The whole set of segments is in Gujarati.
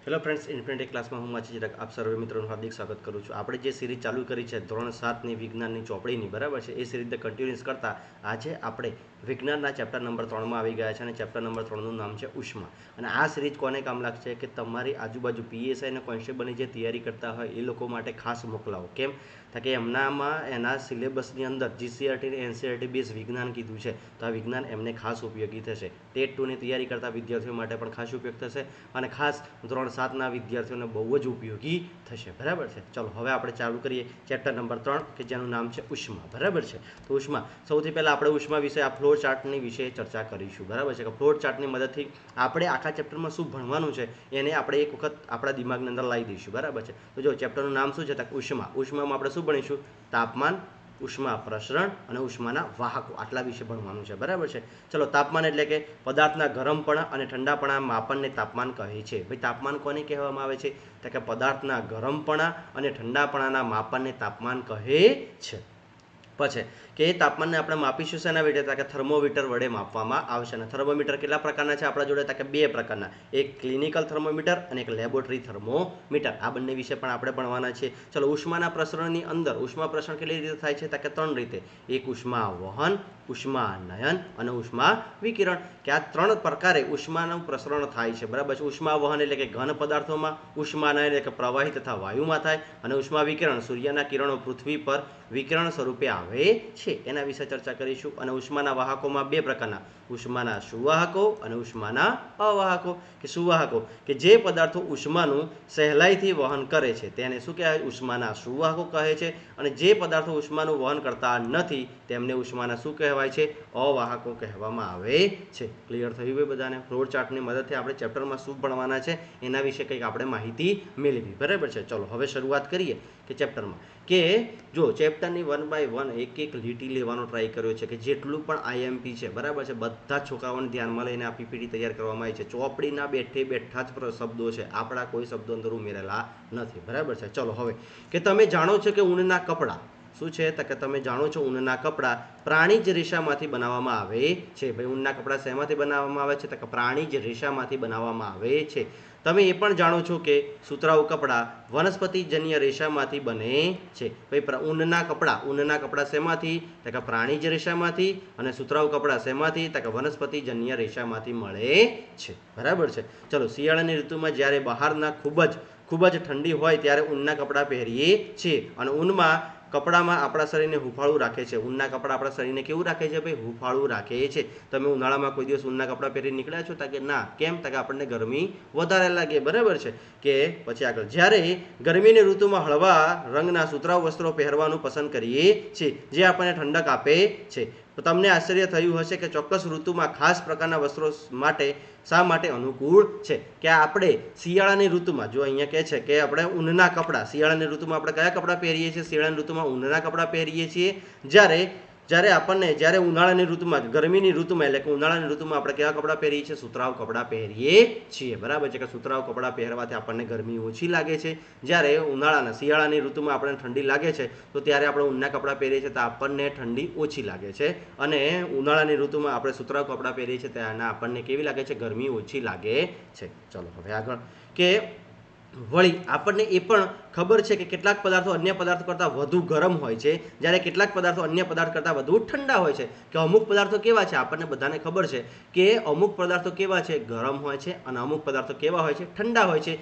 હેલો ફ્રેન્ડ્સ, ઇન્ફિનિટી ક્લાસમાં હું માછી જરાક આપ સર્વે મિત્રોનું હાર્દિક સ્વાગત કરું છું. આપણે જે સિરીઝ ચાલુ કરી છે ધોરણ 7ની વિજ્ઞાનની ચોપડીની, બરાબર છે, એ સિરીઝને કન્ટિન્યુઅસ કરતા આજે આપણે વિજ્ઞાનના ચેપ્ટર નંબર 3માં આવી ગયા છે અને ચેપ્ટર નંબર 3નું નામ છે ઉષ્મા. અને આ સિરીઝ કોને કામ લાગશે કે તમારી આજુબાજુ પીએસઆઈ અને કોન્સ્ટેબલની જે તૈયારી કરતા હોય એ લોકો માટે ખાસ મોકલાવો. કેમ કે એમનામાં એના સિલેબસની અંદર જીસીઆરટી અને એનસીઆરટી બેઝ વિજ્ઞાન કીધું છે, તો આ વિજ્ઞાન એમને ખાસ ઉપયોગી થશે. ટેટ 2ની તૈયારી કરતા વિદ્યાર્થીઓ માટે પણ ખાસ ઉપયોગ થશે અને ખાસ ધોરણ 7ના વિદ્યાર્થીઓને બહુ જ ઉપયોગી થશે. બરાબર છે. ચલો હવે આપણે ચાલુ કરીએ ચેપ્ટર નંબર 3 કે જેનું નામ છે ઉષ્મા. બરાબર છે. તો ઉષ્મા, સૌથી પહેલાં આપણે ઉષ્મા વિશે આ ફ્લો ચાર્ટની વિશે ચર્ચા કરીશું. બરાબર છે કે ફ્લો ચાર્ટની મદદથી આપણે આખા ચેપ્ટરમાં શું ભણવાનું છે એને આપણે એક વખત આપણા દિમાગની અંદર લાવી દઈશું. બરાબર છે. તો જો ચેપ્ટરનું નામ શું છે? ઉષ્મા. ઉષ્મામાં આપણે શું ભણીશું? તાપમાન, ઉષ્મા પ્રસરણ અને ઉષ્માના વાહકો, આટલા વિશે ભણવાનું છે. બરાબર છે. ચલો, તાપમાન એટલે કે પદાર્થના ગરમપણા અને ઠંડાપણા માપનને તાપમાન કહે છે. ભાઈ, તાપમાન કોને કહેવામાં આવે છે? તો કે પદાર્થના ગરમપણા અને ઠંડાપણાના માપનને તાપમાન કહે છે. પછી કે એ તાપમાનને આપણે માપીશું શેના વડે? કે થર્મોમીટર વડે માપવામાં આવશે. અને થર્મોમીટર કેટલા પ્રકારના છે આપણા જોડે? કે બે પ્રકારના, એક ક્લિનિકલ થર્મોમીટર અને એક લેબોરેટરી થર્મોમીટર. આ બંને વિશે પણ આપણે ભણવાના છે. ચલો, ઉષ્માના પ્રસરણની અંદર ઉષ્મા પ્રસરણ કેટલી રીતે થાય છે? કે 3 રીતે. એક ઉષ્મા વહન, ઉષ્મા નયન અને ઉષ્મા વિકિરણ. કે આ 3 પ્રકારે ઉષ્માનું પ્રસરણ થાય છે. બરાબર છે. ઉષ્મા વહન એટલે કે ઘન પદાર્થોમાં, ઉષ્મા નયન એટલે કે પ્રવાહી તથા વાયુમાં થાય, અને ઉષ્મા વિકિરણ સૂર્યના કિરણો પૃથ્વી પર વિકિરણ સ્વરૂપે આવે છે. એના વિશે ચર્ચા કરીશું. અને ઉષ્માના વાહકોમાં બે પ્રકારના, ઉષ્માના સુવાહકો અને ઉષ્માના અવાહકો. કે સુવાહકો કે જે પદાર્થો ઉષ્માનું સહેલાઈથી વહન કરે છે તેને શું કહેવાય? ઉષ્માના સુવાહકો કહે છે. અને જે પદાર્થો ઉષ્માનું વહન કરતા નથી તેમને ઉષ્માના શું કહેવાય છે? અવાહકો કહેવામાં આવે છે. ક્લિયર થયું ભાઈ બધાને? ફ્લો ચાર્ટની મદદથી આપણે ચેપ્ટરમાં શું ભણવાના છે એના વિશે કંઈક આપણે માહિતી મેળવી. બરાબર છે. ચલો હવે શરૂઆત કરીએ કે ચેપ્ટરમાં. કે જો ચેપ્ટરની 1 બાય 1 એક એક લીટી લેવાનો ટ્રાય કર્યો છે કે જેટલું પણ આઈએમપી છે, બરાબર છે, બધા છોકરાઓને ધ્યાનમાં લઈને આ પીપીટી તૈયાર કરવામાં આવી છે. ચોપડીના બેઠા જ શબ્દો છે, આપણા કોઈ શબ્દો અંદર ઉમેરેલા નથી. બરાબર છે. ચલો હવે કે તમે જાણો છો કે ઊનના કપડાં શું છે? તો કે તમે જાણો છો ઊનના કપડાં પ્રાણીજ રેશામાંથી બનાવવામાં આવે છે. ભાઈ, ઊનના કપડાં શેમાંથી બનાવવામાં આવે છે? તો કે પ્રાણીજ રેશામાંથી બનાવવામાં આવે છે. તમે એ પણ જાણો છો કે સુતરાઉ કપડાં વનસ્પતિજન્ય રેશામાંથી બને છે. ભાઈ, ઊનના કપડાં શેમાંથી? તો કે પ્રાણીજ રેશામાંથી. અને સુતરાઉ કપડાં શેમાંથી? તો કે વનસ્પતિજન્ય રેશામાંથી મળે છે. બરાબર છે. ચલો, શિયાળાની ઋતુમાં જ્યારે બહારના ખૂબ જ ઠંડી હોય ત્યારે ઊનના કપડાં પહેરીએ છીએ. અને કપડામાં આપણા શરીરને હુંફાળું રાખે છે. ઊનના કપડાં આપણા શરીરને કેવું રાખે છે? ભાઈ, હુંફાળું રાખે છે. તમે ઉનાળામાં કોઈ દિવસ ઊનના કપડાં પહેરી નીકળ્યા છો? કે ના. કેમ? કે આપણને ગરમી વધારે લાગે. બરાબર છે. કે પછી આગળ, જ્યારે ગરમીની ઋતુમાં હળવા રંગના સુતરાઉ વસ્ત્રો પહેરવાનું પસંદ કરીએ છીએ જે આપણને ઠંડક આપે છે. તો તમને આશ્ચર્ય થયું હશે કે ચોક્કસ ઋતુમાં ખાસ પ્રકારના વસ્ત્રો શા માટે અનુકૂળ છે? કે આપણે શિયાળાની ઋતુમાં, જો અહીંયા કહે છે કે આપણે ઊનના કપડાં, શિયાળાની ઋતુમાં આપણે કયા કપડાં પહેરીએ છીએ? શિયાળાની ઋતુમાં ઊનના કપડાં પહેરીએ છીએ. જ્યારે ઉનાળાની ઋતુમાં, ગરમીની ઋતુમાં એટલે કે ઉનાળાની ઋતુમાં આપણે કેવા કપડાં પહેરીએ છીએ? સુતરાઉ કપડાં પહેરીએ છીએ. બરાબર છે. કે સુતરાઉ કપડાં પહેરવાથી આપણને ગરમી ઓછી લાગે છે. જ્યારે શિયાળાની ઋતુમાં આપણને ઠંડી લાગે છે તો ત્યારે આપણે ઊનના કપડાં પહેરીએ છીએ તો આપણને ઠંડી ઓછી લાગે છે. અને ઉનાળાની ઋતુમાં આપણે સુતરાઉ કપડાં પહેરીએ છીએ ત્યારે આપણને કેવી લાગે છે? ગરમી ઓછી લાગે છે. ચલો હવે આગળ. કે વળી આપણને એ પણ ખબર છે કે કેટલાક પદાર્થો અન્ય પદાર્થો કરતાં વધુ ગરમ હોય છે, જ્યારે કેટલાક પદાર્થો અન્ય પદાર્થ કરતાં વધુ ઠંડા હોય છે. કે અમુક પદાર્થો કેવા છે? આપણને બધાને ખબર છે કે અમુક પદાર્થો કેવા છે? ગરમ હોય છે. અને અમુક પદાર્થો કેવા હોય છે? ઠંડા હોય છે.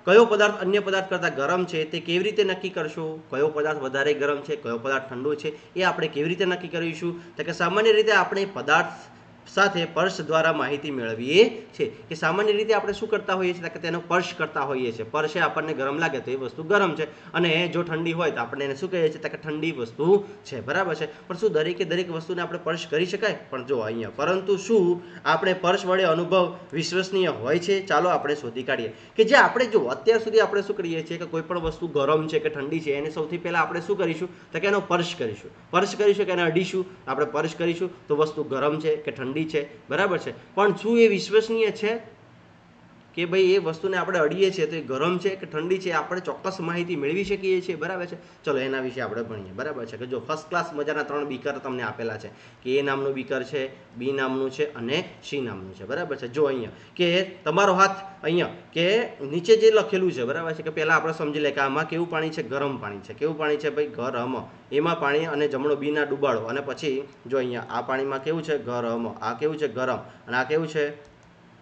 કયો પદાર્થ અન્ય પદાર્થ કરતાં ગરમ છે તે કેવી રીતે નક્કી કરશો? કયો પદાર્થ વધારે ગરમ છે, કયો પદાર્થ ઠંડો છે, એ આપણે કેવી રીતે નક્કી કરીશું? તો કે સામાન્ય રીતે આપણે પદાર્થ સાથે સ્પર્શ દ્વારા માહિતી મેળવીએ છીએ. કે સામાન્ય રીતે આપણે શું કરતા હોઈએ છીએ? કે તેનો સ્પર્શ કરતા હોઈએ છીએ. સ્પર્શે આપણને ગરમ લાગે તો એ વસ્તુ ગરમ છે, અને જો ઠંડી હોય તો આપણે એને શું કહીએ છીએ? કે ઠંડી વસ્તુ છે. બરાબર છે. પણ શું દરેક વસ્તુને આપણે સ્પર્શ કરી શકાય? પણ જો અહીંયા, પરંતુ શું આપણે સ્પર્શ વડે અનુભવ વિશ્વસનીય હોય છે? ચાલો આપણે શોધી કાઢીએ. કે જે આપણે જો અત્યાર સુધી આપણે શું કરીએ છીએ કે કોઈ પણ વસ્તુ ગરમ છે કે ઠંડી છે એને સૌથી પહેલા આપણે શું કરીશું? તો કે એનો સ્પર્શ કરીશું કે એને અડીશું. આપણે સ્પર્શ કરીશું તો વસ્તુ ગરમ છે કે ઠંડી છે. બરાબર છે. પણ શું એ વિશ્વસનીય છે? કે ભાઈ એ વસ્તુને આપણે અડીએ છીએ તો એ ગરમ છે કે ઠંડી છે આપણે ચોક્કસ માહિતી મેળવી શકીએ છીએ, બરાબર છે. ચલો એના વિશે આપણે ભણીએ, બરાબર છે. કે જો ફર્સ્ટ ક્લાસ મજાના 3 બીકર તમને આપેલા છે કે એ નામનું બીકર છે, બી નામનું છે અને સી નામનું છે, બરાબર છે. જો અહીંયા કે તમારો હાથ અહીંયા કે નીચે જે લખેલું છે, બરાબર છે, કે પહેલાં આપણે સમજી લે કે આમાં કેવું પાણી છે, ગરમ પાણી છે. કેવું પાણી છે ભાઈ? ગરમ. એમાં પાણી અને જમણો બીના ડૂબાડો અને પછી જો અહીંયા આ પાણીમાં કેવું છે? ગરમ. આ કેવું છે? ગરમ. અને આ કેવું છે?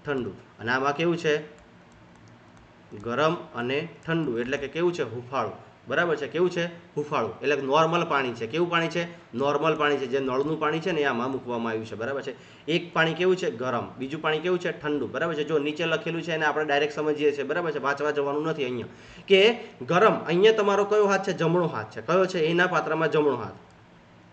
ઠંડુ. અને આમાં કેવું છે? ગરમ અને ઠંડુ, એટલે કે કેવું છે? હુંફાળું, બરાબર છે. કેવું છે? હુંફાળું, એટલે નોર્મલ પાણી છે. કેવું પાણી છે? નોર્મલ પાણી છે. જે નળનું પાણી છે ને એ આમાં મૂકવામાં આવ્યું છે, બરાબર છે. એક પાણી કેવું છે? ગરમ. બીજું પાણી કેવું છે? ઠંડુ, બરાબર છે. જો નીચે લખેલું છે એને આપણે ડાયરેક્ટ સમજીએ છીએ, બરાબર છે. વાંચવા જવાનું નથી. અહીંયા કે ગરમ, અહીંયા તમારો કયો હાથ છે? જમણો હાથ છે. કયો છે? એના પાત્રમાં જમણો હાથ.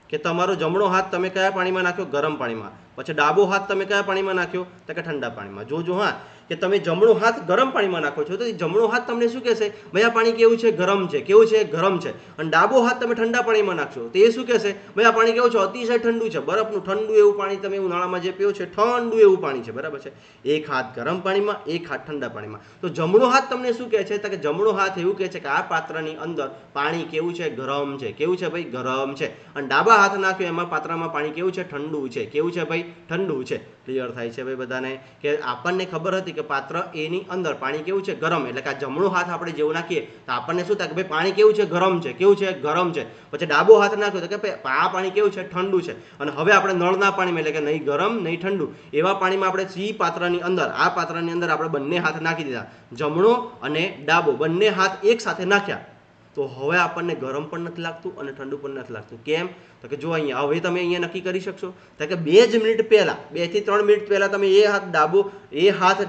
કે તમારો જમણો હાથ તમે કયા પાણીમાં નાખ્યો? ગરમ પાણીમાં. પછી ડાબો હાથ તમે કયા પાણીમાં નાખ્યો? તો કે ઠંડા પાણીમાં. જોજો હા, કે તમે જમણો હાથ ગરમ પાણીમાં નાખો છો તો જમણો હાથ તમને શું કહેશે? ભાઈ આ પાણી કેવું છે? ગરમ છે. કેવું છે? ગરમ છે. અને ડાબો હાથ તમે ઠંડા પાણીમાં નાખશો તો એ શું કહેશે? ભાઈ આ પાણી કેવું છે? અતિશય ઠંડુ છે. બરફનું ઠંડુ એવું પાણી તમે ઉનાળામાં જે પીઓ છો ઠંડુ એવું પાણી છે, બરાબર છે. એક હાથ ગરમ પાણીમાં, એક હાથ ઠંડા પાણીમાં. તો જમણો હાથ તમને શું કહે છે? તો કે જમણો હાથ એવું કહે છે કે આ પાત્રની અંદર પાણી કેવું છે? ગરમ છે. કેવું છે ભાઈ? ગરમ છે. અને ડાબા હાથ નાખ્યો એમાં પાત્રમાં પાણી કેવું છે? ઠંડુ છે. કેવું છે ભાઈ? ઠંડુ છે. ક્લિયર થાય છે ભાઈ બધાને? કે આપણને ખબર હતી કે પાત્ર એની અંદર પાણી કેવું છે? ગરમ. એટલે કે આ જમણો હાથ આપણે જેવું નાખીએ તો આપણને શું થાય કે ભાઈ પાણી કેવું છે? ગરમ છે. કેવું છે? ગરમ છે. પછી ડાબો હાથ નાખ્યો તો કે આ પાણી કેવું છે? ઠંડુ છે. અને હવે આપણે નળના પાણીમાં, એટલે કે નહીં ગરમ નહીં ઠંડુ એવા પાણીમાં આપણે સી પાત્રની અંદર, આ પાત્રની અંદર આપણે બંને હાથ નાખી દીધા, જમણો અને ડાબો બંને હાથ એક સાથે નાખ્યા. તો હવે આપણને ગરમ પણ નથી લાગતું અને ઠંડુ પણ નથી લાગતું. કેમ? તો કે જો અહીંયા હવે તમે અહીંયા નક્કી કરી શકશો તો કે 2 જ મિનિટ પહેલા, 2 થી 3 મિનિટ પહેલા તમે એ હાથ ડાબો, એ હાથ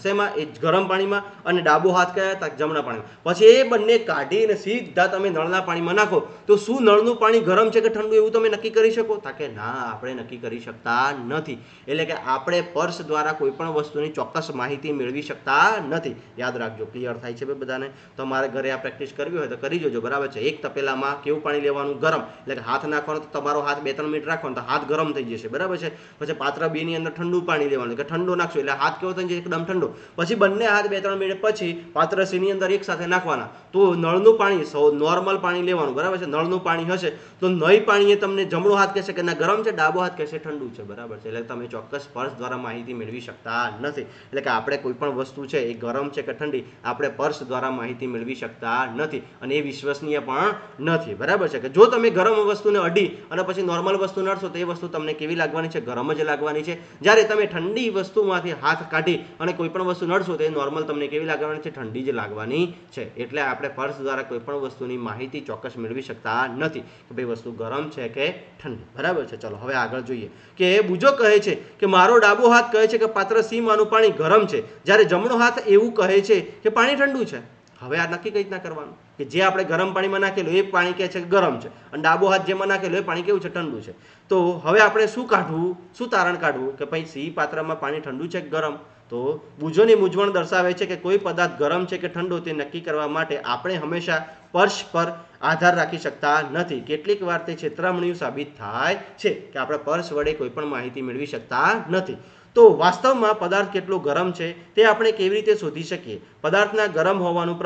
શેમાં? એ ગરમ પાણીમાં અને ડાબો હાથ કયા હતા? જમણા પાણીમાં. પછી એ બંને કાઢીને સીધા તમે નળના પાણીમાં નાખો તો શું નળનું પાણી ગરમ છે કે ઠંડુ એવું તમે નક્કી કરી શકો? કે ના, આપણે નક્કી કરી શકતા નથી. એટલે કે આપણે પર્સ દ્વારા કોઈ પણ વસ્તુની ચોક્કસ માહિતી મેળવી શકતા નથી. યાદ રાખજો. ક્લિયર થાય છે ભાઈ બધાને? તમારે ઘરે આ પ્રેક્ટિસ કરવી હોય તો કરી જોજો, બરાબર છે. એક તપેલામાં કેવું પાણી લેવાનું? ગરમ. એટલે કે હાથ નાખવાનો તો તમારો હાથ 2-3 મિનિટ રાખવાનો તો હાથ ગરમ થઈ જશે, બરાબર છે. પછી પાત્ર 2 ની અંદર ઠંડુ પાણી લેવાનું, કે ઠંડુ નાખશો એટલે હાથ કેવો થઈ જશે? એકદમ ઠંડુ. પછી બંને હાથ 2-3 મિનિટ પછી પાત્ર સી ની અંદર એક સાથે નાખવાના. તો નળનું પાણી નોર્મલ પાણી લેવાનું, બરાબર છે. નળનું પાણી હશે તો નઈ પાણી એ તમને જમણો હાથ કહેશે કે ના ગરમ છે, ડાબો હાથ કહેશે ઠંડુ છે, બરાબર છે. એટલે તમે ચોક્કસ પર્સ દ્વારા માહિતી મેળવી શકતા નથી. એટલે કે આપણે કોઈ પણ વસ્તુ છે એ ગરમ છે કે ઠંડી આપણે પર્સ દ્વારા માહિતી મેળવી શકતા નથી અને એ વિશ્વસનીય પણ નથી, બરાબર છે. કે જો તમે ગરમ વસ્તુને અડી અને પછી નોર્મલ વસ્તુ નડશો તો એ વસ્તુ તમને કેવી લાગવાની છે? ગરમ જ લાગવાની છે. જ્યારે તમે ઠંડી વસ્તુમાંથી હાથ કાઢી અને કોઈ પણ વસ્તુ નડશો તો એ નોર્મલ તમને કેવી લાગવાની છે? ઠંડી જ લાગવાની છે. એટલે આપણે પર્સ દ્વારા કોઈ પણ વસ્તુની માહિતી ચોક્કસ મેળવી શકતા નથી કે ભાઈ વસ્તુ ગરમ છે કે ઠંડી, બરાબર છે. ચલો હવે આગળ જોઈએ કે બુજો કહે છે કે મારો ડાબો હાથ કહે છે કે પાત્ર સી માનું પાણી ગરમ છે, જ્યારે જમણો હાથ એવું કહે છે કે પાણી ઠંડુ છે. હવે આ નક્કી કઈ રીતના કરવાનું? કે જે આપણે ગરમ પાણીમાં નાખેલું એ પાણી કહે છે કે ગરમ છે અને ડાબો હાથ જેમાં નાખેલું એ પાણી કેવું છે? ઠંડુ છે. તો હવે આપણે શું કાઢવું? શું તારણ કાઢવું કે ભાઈ સી પાત્રમાં પાણી ઠંડુ છે કે ગરમ? તો બુજોની મૂંઝવણ દર્શાવે છે કે કોઈ પદાર્થ ગરમ છે કે ઠંડુ તે નક્કી કરવા માટે આપણે હંમેશા સ્પર્શ પર આધાર રાખી શકતા નથી. કેટલીક વાર તે છેતરામણીયું સાબિત થાય છે કે આપણે સ્પર્શ વડે કોઈ પણ માહિતી મેળવી શકતા નથી. તો વાસ્તવમાં પદાર્થ કેટલો ગરમ છે તે આપણે કેવી રીતે શોધી શકીએ? પદાર્થના ગરમ હોવાનું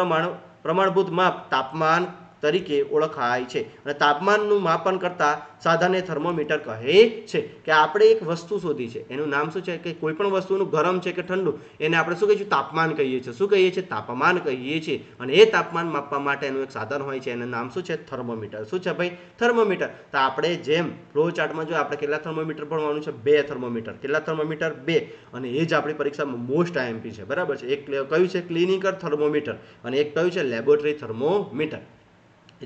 પ્રમાણભૂત માપ તાપમાન તરીકે ઓળખાય છે અને તાપમાનનું માપન કરતા સાધનને થર્મોમીટર કહે છે. કે આપણે એક વસ્તુ શોધી છે, એનું નામ શું છે? કે કોઈ પણ વસ્તુનું ગરમ છે કે ઠંડુ એને આપણે શું કહીશું? તાપમાન કહીએ છીએ. શું કહીએ છીએ? તાપમાન કહીએ છીએ. અને એ તાપમાન માપવા માટેનું એક સાધન હોય છે, એનું નામ શું છે? થર્મોમીટર. શું છે ભાઈ? થર્મોમીટર. તો આપણે જેમ ફ્લો ચાર્ટમાં જો આપણે કેટલા થર્મોમીટર ભણવાનું છે? 2 થર્મોમીટર. કેટલા થર્મોમીટર? 2. અને એ જ આપણી પરીક્ષામાં મોસ્ટ આઈએમપી છે, બરાબર છે. એક કયું છે? ક્લિનિકલ થર્મોમીટર અને એક કયું છે? Laboratory thermometer.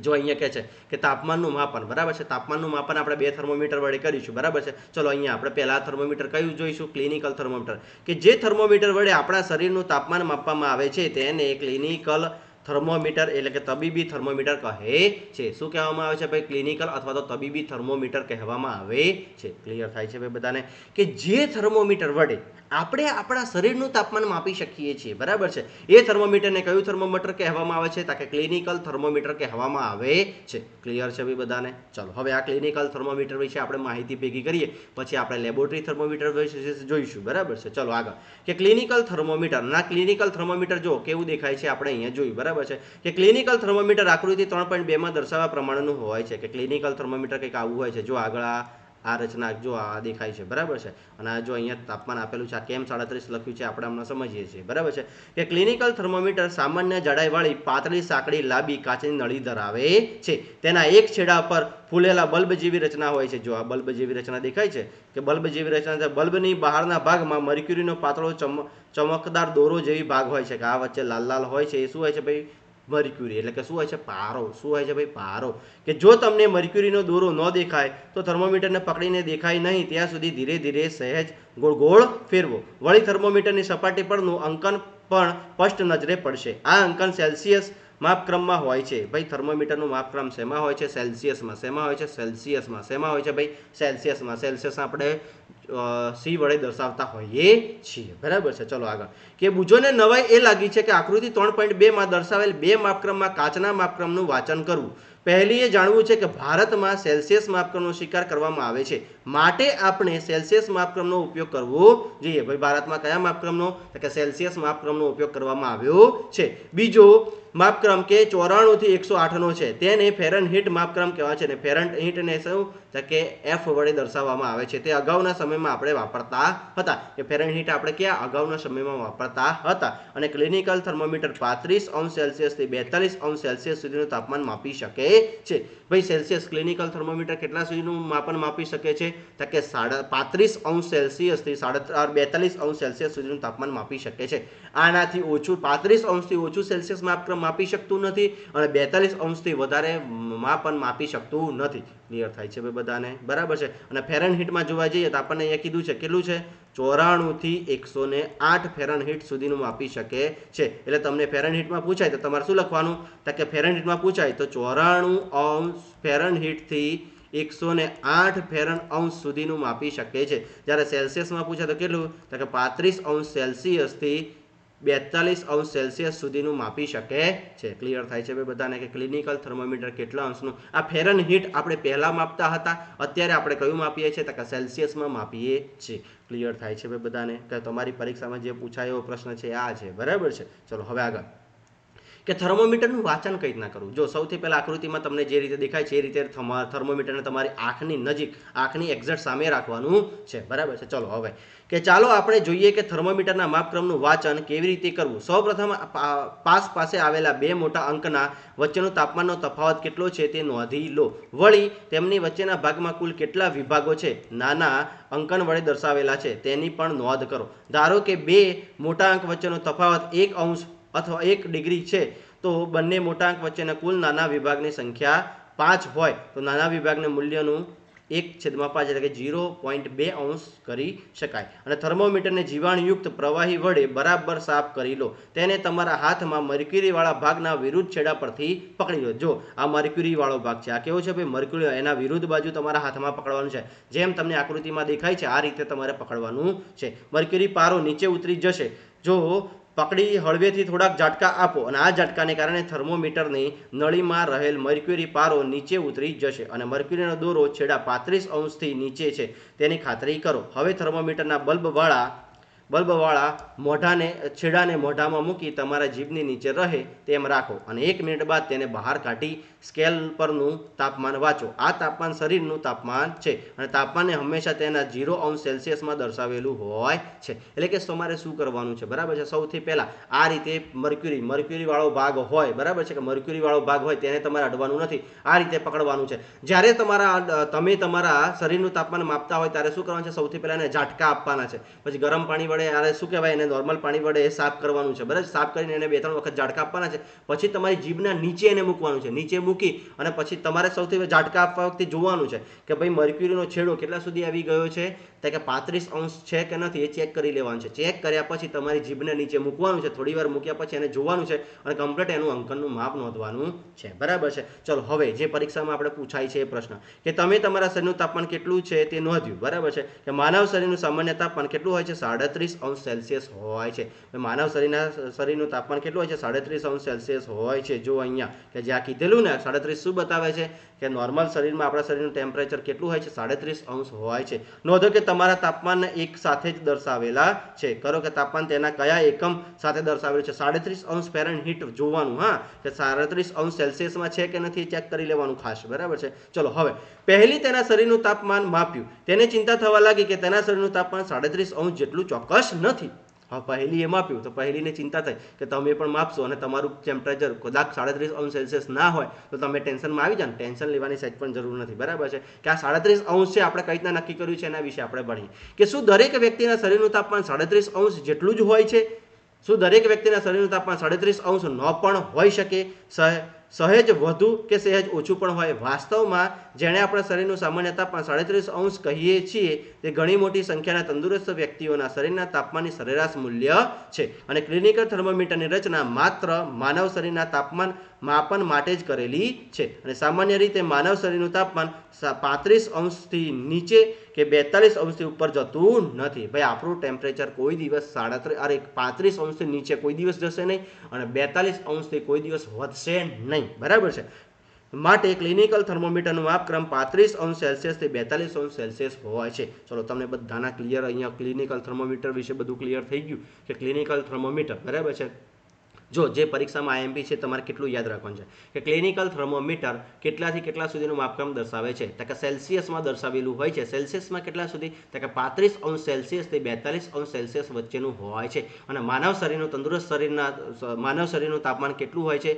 જો અહીંયા કહે છે કે તાપમાનનું માપન, બરાબર છે. તાપમાનનું માપન આપણે 2 થર્મોમીટર વડે કરીશું, બરાબર છે. ચલો અહીંયા આપણે પહેલા થર્મોમીટર કયું જોઈશું? Clinical thermometer. કે જે થર્મોમીટર વડે આપણા શરીરનું તાપમાન માપવામાં આવે છે તેને ક્લિનિકલ થર્મોમીટર એટલે કે તબીબી થર્મોમીટર કહે છે. શું કહેવામાં આવે છે ભાઈ? ક્લિનિકલ અથવા તો તબીબી થર્મોમીટર કહેવામાં આવે છે. ક્લિયર થાય છે ભાઈ બધાને? કે જે થર્મોમીટર વડે આપણે આપણા શરીરનું તાપમાન માપી શકીએ છીએ, બરાબર છે, એ થર્મોમીટરને કયું થર્મોમીટર કહેવામાં આવે છે? તો કે ક્લિનિકલ થર્મોમીટર કહેવામાં આવે છે. ક્લિયર છે ભાઈ બધાને? ચલો હવે આ ક્લિનિકલ થર્મોમીટર વિશે આપણે માહિતી ભેગી કરીએ, પછી આપણે લેબોરેટરી થર્મોમીટર વિશે જોઈશું, બરાબર છે. ચલો આગળ કે ક્લિનિકલ થર્મોમીટર. ના ક્લિનિકલ થર્મોમીટર જો કેવું દેખાય છે આપણે અહીંયા જોયું, બરાબર છે, કે ક્લિનિકલ થર્મોમીટર આકૃતિ 3.2 માં દર્શાવવા પ્રમાણેનું હોય છે. કે ક્લિનિકલ થર્મોમીટર કંઈક આવું હોય છે. જો આગળ આ રચના જો આ દેખાય છે, બરાબર છે, અને આ જો અહીંયા તાપમાન આપેલું છે, આ કેમ 37 લખ્યું છે આપણે હમણાં સમજીએ છીએ, બરાબર છે. કે ક્લિનિકલ થર્મોમીટર સામાન્ય જાડાઈવાળી પાતળી સાંકડી લાંબી કાચની નળી ધરાવે છે. તેના એક છેડા પર ફૂલેલા બલ્બ જેવી રચના હોય છે. જો આ બલ્બ જેવી રચના દેખાય છે, કે બલ્બ જેવી રચના છે. બલ્બની બહારના ભાગમાં મર્ક્યુરીનો પાતળો ચમકદાર દોરો જેવી ભાગ હોય છે. કે આ વચ્ચે લાલ લાલ હોય છે, એ શું હોય છે ભાઈ? મર્ક્યુરી, એટલે કે શું હોય છે? પારો. શું હોય છે ભાઈ? પારો. કે જો તમને મર્ક્યુરીનો દોરો ન દેખાય તો થર્મોમીટરને પકડીને દેખાય નહીં ત્યાં સુધી ધીરે ધીરે સહેજ ગોળ ગોળ ફેરવો. વળી થર્મોમીટરની સપાટી પરનું અંકન પણ સ્પષ્ટ નજરે પડશે. આ અંકન સેલ્સિયસ માપક્રમમાં હોય છે. ભાઈ થર્મોમીટરનું માપક્રમ શેમાં હોય છે? સેલ્સિયસમાં. શેમાં હોય છે? સેલ્સિયસમાં. શેમાં હોય છે ભાઈ? સેલ્સિયસમાં. સેલ્સિયસ આપણે સી વડે દર્શાવતા હોઈએ છીએ, બરાબર છે. ચલો આગળ કે બુજોને નવાઈ એ લાગી છે કે આકૃતિ 3.2 માં દર્શાવેલ બે માપક્રમમાં કાચના માપક્રમનું વાંચન કરવું. પહેલી એ જાણવું છે કે ભારતમાં સેલ્સિયસ માપક્રમનો સ્વીકાર કરવામાં આવે છે, માટે આપણે સેલ્સિયસ માપક્રમનો ઉપયોગ કરવો જોઈએ. ભાઈ ભારતમાં કયા માપક્રમનો? તો કે સેલ્સિયસ માપક્રમનો ઉપયોગ કરવામાં આવ્યો છે. બીજો માપક્રમ કે 94 થી 108 નો છે, તેને ફેરનહીટ માપક્રમ કહેવાય છે. ને ફેરનહીટને શું કે F વડે દર્શાવવામાં આવે છે. તે અગાઉના સમયમાં આપણે વાપરતા હતા. કે ફેરનહીટ આપણે ક્યાં અગાઉના સમયમાં વાપરતા હતા. અને ક્લિનિકલ થર્મોમીટર 35°C થી 42°C સુધીનું તાપમાન માપી શકે છે. ભાઈ સેલ્સિયસ ક્લિનિકલ થર્મોમીટર કેટલા સુધીનું માપન માપી શકે છે? તો કે 35°C થી 42°C સુધીનું તાપમાન માપી શકે છે. આનાથી ઓછું 35° થી ઓછું સેલ્સિયસ માપક્રમ માપી શકતું નથી, અને 42° થી વધારે માપન માપી શકતું નથી. ક્લિયર થાય છે ભાઈ બધાને? બરાબર છે. અને ફેરનહીટમાં જોવા જઈએ તો આપણને અહીંયા કીધું છે કેટલું છે? 94 થી 108 ફેરનહીટ સુધીનું માપી શકે છે. એટલે તમને ફેરનહીટમાં પૂછાય તો તમારે શું લખવાનું? તો કે ફેરનહીટમાં પૂછાય તો 94° ફેરનહીટ થી 108 ફેરનહીટ સુધીનું માપી શકે છે. જ્યારે સેલ્સિયસમાં પૂછાય તો કેટલું? તો કે 35°C થી 42°C સુધીનું માપી શકે છે. ક્લિયર થાય છે ભાઈ બધાને? કે ક્લિનિકલ થર્મોમીટર કેટલા અંશનું? આ ફેરનહીટ આપણે પહેલા માપતા હતા, અત્યારે આપણે કયું માપીએ છીએ? તો કે સેલ્સિયસમાં માપીએ છીએ. ક્લિયર થાય છે ભાઈ બધાને? કે તમારી પરીક્ષામાં જે પૂછાયો પ્રશ્ન છે આ છે, બરાબર છે. ચલો હવે આગળ કે થર્મોમીટરનું વાંચન કઈ રીતના કરવું. જો સૌથી પહેલા આકૃતિમાં તમને જે રીતે દેખાય છે એ રીતે થર્મોમીટરને તમારી આંખની નજીક, આંખની એક્ઝેક્ટ સામે રાખવાનું છે, બરાબર છે. ચલો હવે કે ચાલો આપણે જોઈએ કે થર્મોમીટરના માપક્રમનું વાંચન કેવી રીતે કરવું. સૌપ્રથમ પાસે આવેલા બે મોટા અંકના વચ્ચેનો તાપમાનનો તફાવત કેટલો છે તે નોંધી લો. વળી તેમની વચ્ચેના ભાગમાં કુલ કેટલા વિભાગો છે નાના અંકન વડે દર્શાવેલા છે તેની પણ નોંધ કરો. ધારો કે બે મોટા અંક વચ્ચેનો તફાવત 1° અથવા 1 ડિગ્રી છે, તો બંને મોટા અંક વચ્ચેના કુલ નાના વિભાગની સંખ્યા 5 હોય તો નાના વિભાગના મૂલ્યનું 1/5 એટલે કે 0.2° કરી શકાય. અને થર્મોમીટરને જીવાણુયુક્ત પ્રવાહી વડે બરાબર સાફ કરી લો. તેને તમારા હાથમાં મર્ક્યુરીવાળા ભાગના વિરુદ્ધ છેડા પરથી પકડી લો. જો આ મર્ક્યુરીવાળો ભાગ છે, આ કેવો છે ભાઈ? મર્ક્યુરી. એના વિરુદ્ધ બાજુ તમારા હાથમાં પકડવાનું છે. જેમ તમને આકૃતિમાં દેખાય છે આ રીતે તમારે પકડવાનું છે. મર્ક્યુરી પારો નીચે ઉતરી જશે. જો પકડી હળવેથી થોડાક ઝાટકા આપો અને આ ઝાટકાને કારણે થર્મોમીટરની નળીમાં રહેલ મર્ક્યુરી પારો નીચે ઉતરી જશે અને મર્ક્યુરીનો દોરો છેડા 35° થી નીચે છે તેની ખાતરી કરો. હવે થર્મોમીટરના બલ્બવાળા મોઢાને છેડાને મોઢામાં મૂકી તમારા જીભની નીચે રહે તેમ રાખો અને 1 મિનિટ બાદ તેને બહાર કાઢી સ્કેલ પરનું તાપમાન વાંચો. આ તાપમાન શરીરનું તાપમાન છે અને તાપમાનને હંમેશા તેના 0°C માં દર્શાવેલું હોય છે. એટલે કે તમારે શું કરવાનું છે, બરાબર છે? સૌથી પહેલા આ રીતે મર્ક્યુરી વાળો ભાગ હોય, બરાબર છે, કે મર્ક્યુરી વાળો ભાગ હોય તેને તમારે અડવાનું નથી, આ રીતે પકડવાનું છે. જ્યારે તમે તમારા શરીરનું તાપમાન માપતા હોય ત્યારે શું કરવાનું છે? સૌથી પહેલા એને ઝાટકા આપવાના છે. પછી ગરમ પાણી વડે આને શું કહેવાય એને નોર્મલ પાણી વડે સાફ કરવાનું છે બરાબર. સાફ કરીને એને 2-3 વખત ઝાટકા આપવાના છે. પછી તમારી જીભના નીચે એને મૂકવાનું છે. નીચે મૂકી અને પછી તમારે સૌથી ઝાટકા આપવા વખતે જોવાનું છે કે ભાઈ મર્ક્યુરીનો છેડો કેટલા સુધી આવી ગયો છે, તો કે 35 અંશ છે કે નથી એ ચેક કરી લેવાનું છે. ચેક કર્યા પછી તમારી જીભને નીચે મૂકવાનું છે. થોડી વાર મૂક્યા પછી એને જોવાનું છે અને કમ્પ્લીટ એનું અંકનનું માપ નોંધવાનું છે બરાબર છે. ચલો હવે જે પરીક્ષામાં આપણે પૂછાય છે એ પ્રશ્ન કે તમે તમારા શરીરનું તાપમાન કેટલું છે તે નોંધ્યું બરાબર છે. કે માનવ શરીરનું સામાન્ય તાપમાન કેટલું હોય છે? 37 અંશ સેલ્સિયસ હોય છે. માનવ શરીરનું તાપમાન કેટલું હોય છે? 37 અંશ સેલ્સિયસ હોય છે. જો અહીંયા કે જ્યાં કીધેલું ને 37 શું બતાવે છે કે નોર્મલ શરીરમાં આપણા શરીરનું ટેમ્પરેચર કેટલું હોય છે? 37 અંશ હોય છે. નોંધો કે તમારા તાપમાનને એક સાથે જ દર્શાવેલા છે. કરો કે તાપમાન તેના કયા એકમ સાથે દર્શાવેલું છે? 37 અંશ ફેરનહીટ જોવાનું, હા, કે 37 અંશ સેલ્સિયસમાં છે કે નથી ચેક કરી લેવાનું ખાસ બરાબર છે. ચલો હવે પહેલી તેના શરીરનું તાપમાન માપ્યું, તેને ચિંતા થવા લાગી કે તેના શરીરનું તાપમાન 37 અંશ જેટલું ચોક્કસ નથી. હવે પહેલી એ માપ્યું તો પહેલીને ચિંતા થઈ કે તમે પણ માપશો અને તમારું ટેમ્પરેચર કદાચ 37 અંશ સેલ્સિયસ ના હોય તો તમે ટેન્શનમાં આવી જાઓ. ટેન્શન લેવાની સહેજ પણ જરૂર નથી બરાબર છે. કે આ 37 અંશ છે આપણે કઈ રીતના નક્કી કર્યું છે એના વિશે આપણે ભણીએ કે શું દરેક વ્યક્તિના શરીરનું તાપમાન 37 અંશ જેટલું જ હોય છે? શું દરેક વ્યક્તિના શરીરનું તાપમાન 37 અંશ ન પણ હોઈ શકે? સહેજ વધુ કે સહેજ ઓછું પણ હોય? વાસ્તવમાં જેણે આપણા શરીરનું સામાન્ય તાપમાન 37 અંશ કહીએ છીએ તે ઘણી મોટી સંખ્યાના તંદુરસ્ત વ્યક્તિઓના શરીરના તાપમાનની સરેરાશ મૂલ્ય છે. અને ક્લિનિકલ થર્મોમીટરની રચના માત્ર માનવ શરીરના તાપમાન માપન માટે જ કરેલી છે. અને સામાન્ય રીતે માનવ શરીરનું તાપમાન 35 અંશથી નીચે કે 42 અંશથી ઉપર જતું નથી. ભાઈ આપણું ટેમ્પરેચર કોઈ દિવસ 35 અંશથી નીચે કોઈ દિવસ જશે નહીં અને 42 અંશથી કોઈ દિવસ વધશે નહીં બરાબર છે. માટે ક્લિનિકલ થર્મોમીટરનું માપક્રમ 35 અંશ સેલ્સિયસથી 42 અંશ સેલ્સિયસ હોય છે. ચલો તમને બધાના ક્લિયર અહીંયા ક્લિનિકલ થર્મોમીટર વિશે બધું ક્લિયર થઈ ગયું કે ક્લિનિકલ થર્મોમીટર બરાબર છે. જો જે પરીક્ષામાં આઈએમપી છે તમારે કેટલું યાદ રાખવાનું છે કે ક્લિનિકલ થર્મોમીટર કેટલાથી કેટલા સુધીનું માપક્રમ દર્શાવે છે? તો કે સેલ્સિયસમાં દર્શાવેલું હોય છે. સેલ્સિયસમાં કેટલા સુધી? તો કે 35 અંશ સેલ્સિયસથી 42 અંશ સેલ્સિયસ વચ્ચેનું હોય છે. અને માનવ શરીરનું તંદુરસ્ત માનવ શરીરનું તાપમાન કેટલું હોય છે?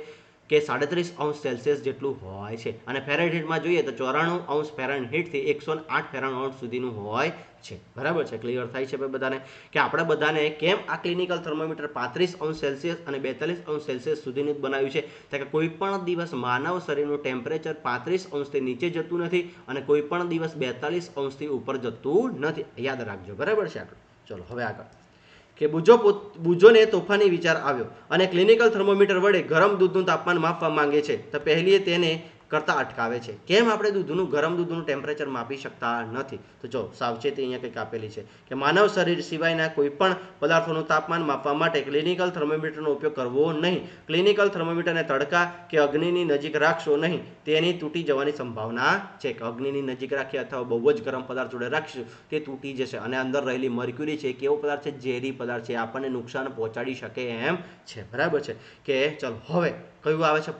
કે 37 અંશ સેલ્સિયસ જેટલું હોય છે. અને ફેરનહીટમાં જોઈએ તો 94 અંશ ફેરનહીટથી 108 ફેરનહીટ સુધીનું હોય છે બરાબર છે. ક્લિયર થાય છે ભાઈ બધાને કે આપણે બધાને કેમ આ ક્લિનિકલ થર્મોમીટર 35 અંશ સેલ્સિયસ અને 42 અંશ સેલ્સિયસ સુધીનું જ બનાવ્યું છે? તો કે કોઈ પણ દિવસ માનવ શરીરનું ટેમ્પરેચર 35 અંશથી નીચે જતું નથી અને કોઈ પણ દિવસ 42 અંશથી ઉપર જતું નથી. યાદ રાખજો બરાબર છે. ચલો હવે આગળ કે બુજોને તોફાની વિચાર આવ્યો અને ક્લિનિકલ થર્મોમીટર વડે ગરમ દૂધનું તાપમાન માપવા માંગે છે. તો પહેલીએ તેને કરતાં અટકાવે છે. કેમ આપણે ગરમ દૂધનું ટેમ્પરેચર માપી શકતા નથી? તો જો સાવચેતી અહીંયા કંઈક આપેલી છે કે માનવ શરીર સિવાયના કોઈ પણ પદાર્થોનું તાપમાન માપવા માટે ક્લિનિકલ થર્મોમીટરનો ઉપયોગ કરવો નહીં. ક્લિનિકલ થર્મોમીટરને તડકા કે અગ્નિની નજીક રાખશો નહીં, તેની તૂટી જવાની સંભાવના છે. કે અગ્નિની નજીક રાખીએ અથવા બહુ જ ગરમ પદાર્થ જોડે રાખીશું તે તૂટી જશે. અને અંદર રહેલી મર્ક્યુરી છે કેવો પદાર્થ છે? ઝેરી પદાર્થ છે. આપણને નુકસાન પહોંચાડી શકે એમ છે બરાબર છે. કે ચલો હવે કયું આવે છે?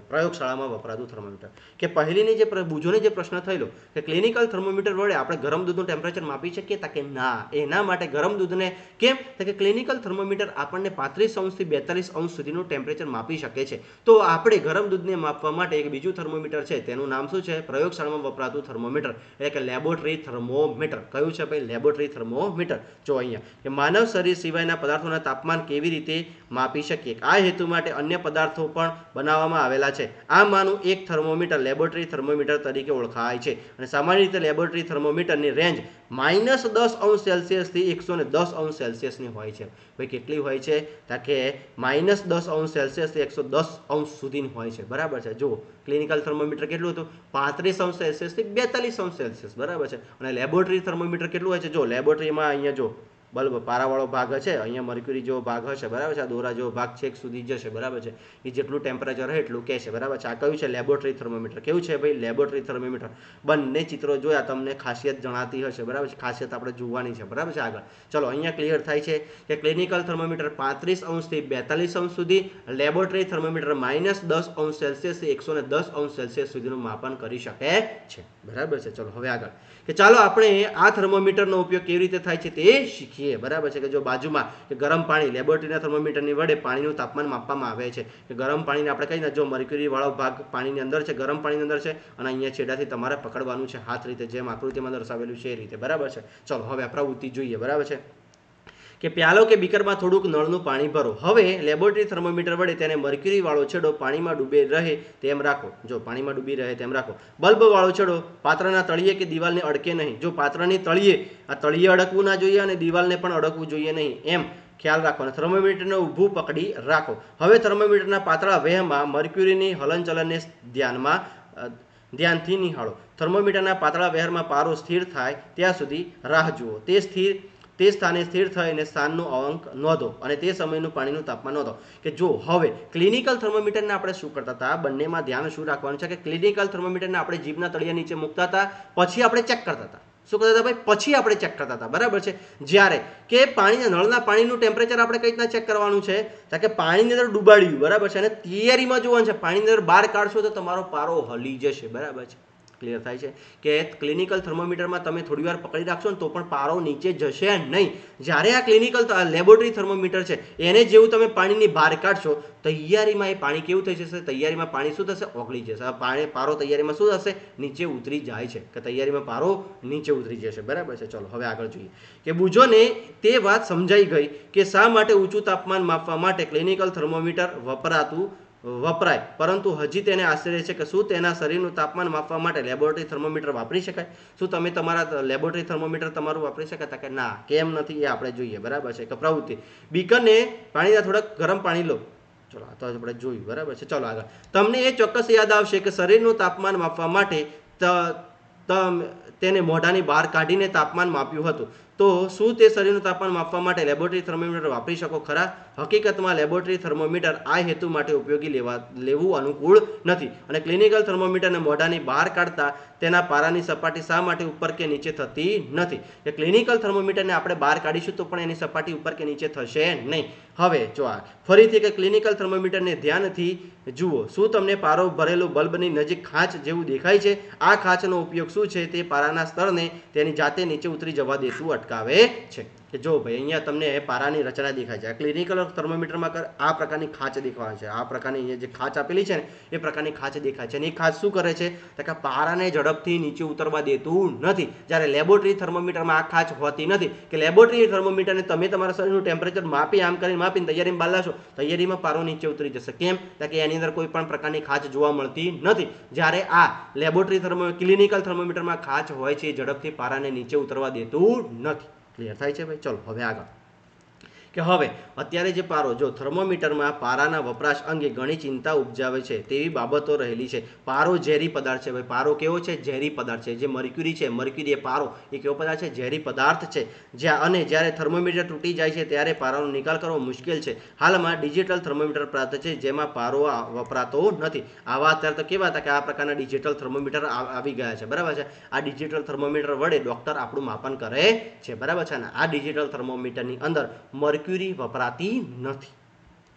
પ્રયોગશાળામાં વપરાતું થર્મોમીટર. કે પહેલીની જે બુજોને જે પ્રશ્ન થયેલો કે ક્લિનિકલ થર્મોમીટર વડે આપણે ગરમ દૂધનું ટેમ્પરેચર માપી શકીએ કે ના? એના માટે ગરમ દૂધને કેમ? તો કે ક્લિનિકલ થર્મોમીટર આપણને 35 અંશથી 42 અંશ સુધીનું ટેમ્પરેચર માપી શકે છે. તો આપણે ગરમ દૂધને માપવા માટે એક બીજું થર્મોમીટર છે તેનું નામ શું છે? પ્રયોગશાળામાં વપરાતું થર્મોમીટર એટલે કે લેબોરેટરી થર્મોમીટર. કયું છે ભાઈ? Laboratory thermometer. જો અહીંયા કે માનવ શરીર સિવાયના પદાર્થોના તાપમાન કેવી રીતે માપી શકીએ? આ હેતુ માટે અન્ય પદાર્થો પણ બનાવવામાં આવેલા છે. આમાંનું એક થર્મોમીટર લેબોરેટરી થર્મોમીટર તરીકે ઓળખાય છે. અને સામાન્ય રીતે લેબોરેટરી થર્મોમીટરની રેન્જ -10 અંશ સેલ્સિયસથી 110 અંશ સેલ્સિયસની હોય છે. ભાઈ કેટલી હોય છે? તો કે -10 અંશ સેલ્સિયસથી 110 અંશ સુધીની હોય છે બરાબર છે. જુઓ ક્લિનિકલ થર્મોમીટર કેટલું હતું? 35 અંશ સેલ્સિયસથી 42 અંશ સેલ્સિયસ બરાબર છે. અને લેબોરેટરી થર્મોમીટર કેટલું હોય છે? જો લેબોરેટરીમાં અહીંયા જો બલ્બ પારાવાળો ભાગ છે, અહીંયા મર્ક્યુરી જેવો ભાગ હશે બરાબર છે. આ દોરા જેવો ભાગ છેક સુધી જશે બરાબર છે. એ જેટલું ટેમ્પરેચર હોય એટલું કહેશે બરાબર છે. આ કયું છે? Laboratory thermometer. કેવું છે ભાઈ? Laboratory thermometer. બંને ચિત્રો જોયા તમને ખાસિયત જણાતી હશે બરાબર છે. ખાસિયત આપણે જોવાની છે બરાબર છે. આગળ ચલો અહીંયા ક્લિયર થાય છે કે ક્લિનિકલ થર્મોમીટર 35 અંશથી 42 અંશ સુધી, લેબોરેટરી થર્મોમીટર -10 અંશ સેલ્સિયસથી 110 અંશ સેલ્સિયસ સુધીનું માપન કરી શકે છે બરાબર છે. ચલો હવે આગળ કે ચાલો આપણે આ થર્મોમીટરનો ઉપયોગ કેવી રીતે થાય છે તે શીખીએ. છીએ, બરાબર છે. કે જો બાજુમાં કે ગરમ પાણી લેબોરેટરીના થર્મોમીટરની વડે પાણીનું તાપમાન માપવામાં આવે છે. કે ગરમ પાણીને આપણે કહીને જો મર્ક્યુરી વાળો ભાગ પાણીની અંદર છે, ગરમ પાણીની અંદર છે, અને અહીંયા છેડાથી તમારે પકડવાનું છે હાથ રીતે, જેમ આકૃતિમાં દર્શાવેલું છે એ રીતે, બરાબર છે. ચલો હવે આ પ્રવૃત્તિ જોઈએ, બરાબર છે. કે પ્યાલો કે બીકરમાં થોડુંક નળનું પાણી ભરો. હવે લેબોરેટરી થર્મોમીટર વડે તેને મર્ક્યુરી વાળો છેડો પાણીમાં ડૂબે રહે તેમ રાખો. જો પાણીમાં ડૂબી રહે તેમ રાખો. બલ્બ વાળો છેડો પાત્રના તળિયે કે દિવાલને અડકે નહીં. જો પાત્રની તળિયે અડકવું ના જોઈએ અને દિવાલને પણ અડકવું જોઈએ નહીં, એમ ખ્યાલ રાખવાનો. થર્મોમીટરને ઊભું પકડી રાખો. હવે થર્મોમીટરના પાતળા વેહમાં મર્ક્યુરીની હલનચલનને ધ્યાનથી નિહાળો. થર્મોમીટરના પાતળા વેહરમાં પારો સ્થિર થાય ત્યાં સુધી રાહ જુઓ. તે સ્થાને સ્થિર થઈને સ્થાનનું અંક નોંધો અને તે સમયનું પાણીનું તાપમાન નોંધો. કે જો હવે ક્લિનિકલ થર્મોમીટરને આપણે શું કરતા હતા, બંનેમાં ધ્યાન શું રાખવાનું છે કે ક્લિનિકલ થર્મોમીટરને આપણે જીભના તળિયા નીચે મૂકતા હતા, પછી આપણે ચેક કરતા હતા. શું કરતા હતા ભાઈ? પછી આપણે ચેક કરતા હતા, બરાબર છે. જ્યારે કે નળના પાણીનું ટેમ્પરેચર આપણે કઈ રીતના ચેક કરવાનું છે, કે પાણીની અંદર ડુબાડ્યું, બરાબર છે, અને થિયરીમાં જોવાનું છે પાણીની અંદર બહાર કાઢશો તો તમારો પારો હલી જશે, બરાબર છે. ક્લિયર થાય છે કે ક્લિનિકલ થર્મોમીટરમાં તમે થોડી વાર પકડી રાખશો ને તો પણ પારો નીચે જશે નહીં. જ્યારે આ ક્લિનિકલ લેબોરેટરી થર્મોમીટર છે એને જેવું તમે પાણીની બહાર કાઢશો તૈયારીમાં એ પાણી કેવું થઈ જશે, તૈયારીમાં પાણી શું થશે, ઓગળી જશે. પારો તૈયારીમાં શું થશે, નીચે ઉતરી જાય છે, કે તૈયારીમાં પારો નીચે ઉતરી જશે, બરાબર છે. ચલો હવે આગળ જોઈએ કે બુજોને તે વાત સમજાઈ ગઈ કે શા માટે ઊંચું તાપમાન માપવા માટે ક્લિનિકલ થર્મોમીટર વપરાય, પરંતુ હજી તેને આશ્ચર્ય છે કે શું તેના શરીરનું તાપમાન માપવા માટે લેબોરેટરી થર્મોમીટર વાપરી શકાય. શું તમે તમારા લેબોરેટરી થર્મોમીટર તમારું વાપરી શકાતા કે ના, કેમ નથી એ આપણે જોઈએ, બરાબર છે. કે પ્રવૃત્તિ બીકરને પાણીના થોડાક ગરમ પાણી લો. ચલો આ તો આપણે જોયું, બરાબર છે. ચલો આગળ. તમને એ ચોક્કસ યાદ આવશે કે શરીરનું તાપમાન માપવા માટે તેને મોઢાની બહાર કાઢીને તાપમાન માપ્યું હતું. તો શું તે શરીરનું તાપમાન માપવા માટે લેબોરેટરી થર્મોમીટર વાપરી શકો ખરા? હકીકતમાં લેબોરેટરી થર્મોમીટર આ હેતુ માટે ઉપયોગી લેવું અનુકૂળ નથી. અને ક્લિનિકલ થર્મોમીટરને મોઢાની બહાર કાઢતા તેના પારાની સપાટી શા માટે ઉપર કે નીચે થતી નથી? કે ક્લિનિકલ થર્મોમીટરને આપણે બહાર કાઢીશું તો પણ એની સપાટી ઉપર કે નીચે થશે નહીં. હવે જો આ ફરીથી કે ક્લિનિકલ થર્મોમીટરને ધ્યાનથી જુઓ. શું તમને પારો ભરેલું બલ્બની નજીક ખાંચ જેવું દેખાય છે? આ ખાંચનો ઉપયોગ શું છે? તે પારાના સ્તરને તેની જાતે નીચે ઉતરી જવા દેતું અટકાવે છે. કે જો ભાઈ અહીંયા તમને પારાની રચના દેખાય છે. ક્લિનિકલ થર્મોમીટરમાં આ પ્રકારની ખાંચ દેખાય છે. આ પ્રકારની અહીંયા જે ખાંચ આપેલી છે ને એ પ્રકારની ખાંચ દેખાય છે. અને એ ખાંચ શું કરે છે કે પારાને ઝડપથી નીચે ઉતરવા દેતું નથી. જ્યારે લેબોરેટરી થર્મોમીટરમાં આ ખાંચ હોતી નથી. કે લેબોરેટરી થર્મોમીટરને તમે તમારા શરીરનું ટેમ્પરેચર માપી આમ કરીને માપીને તૈયારીમાં બહાર લાવશો, તૈયારીમાં પારો નીચે ઉતરી જશે. કેમ? કે એની અંદર કોઈ પણ પ્રકારની ખાંચ જોવા મળતી નથી. જ્યારે આ લેબોરેટરી ક્લિનિકલ થર્મોમીટરમાં ખાંચ હોય છે, એ ઝડપથી પારાને નીચે ઉતરવા દેતું નથી. ક્લિયર થાય છે ભાઈ? ચલો હવે આગળ. કે હવે અત્યારે જે પારો જો થર્મોમીટરમાં પારાના વપરાશ અંગે ઘણી ચિંતા ઉપજાવે છે તેવી બાબતો રહેલી છે. પારો ઝેરી પદાર્થ છે ભાઈ. પારો કેવો છે? ઝેરી પદાર્થ છે. જે મર્ક્યુરી છે, મર્ક્યુરી એ પારો એ કેવો પદાર્થ છે? ઝેરી પદાર્થ છે. અને જ્યારે થર્મોમીટર તૂટી જાય છે ત્યારે પારાનો નિકાલ કરવો મુશ્કેલ છે. હાલમાં ડિજિટલ થર્મોમીટર પ્રાપ્ત છે જેમાં પારો વપરાતો નથી. આવા અત્યારે તો કેવા હતા કે આ પ્રકારના ડિજિટલ થર્મોમીટર આવી ગયા છે, બરાબર છે. આ ડિજિટલ થર્મોમીટર વડે ડોક્ટર આપણું માપન કરે છે, બરાબર છે. અને આ ડિજિટલ થર્મોમીટરની અંદર મર્ક્યુરી વપરાતી નથી.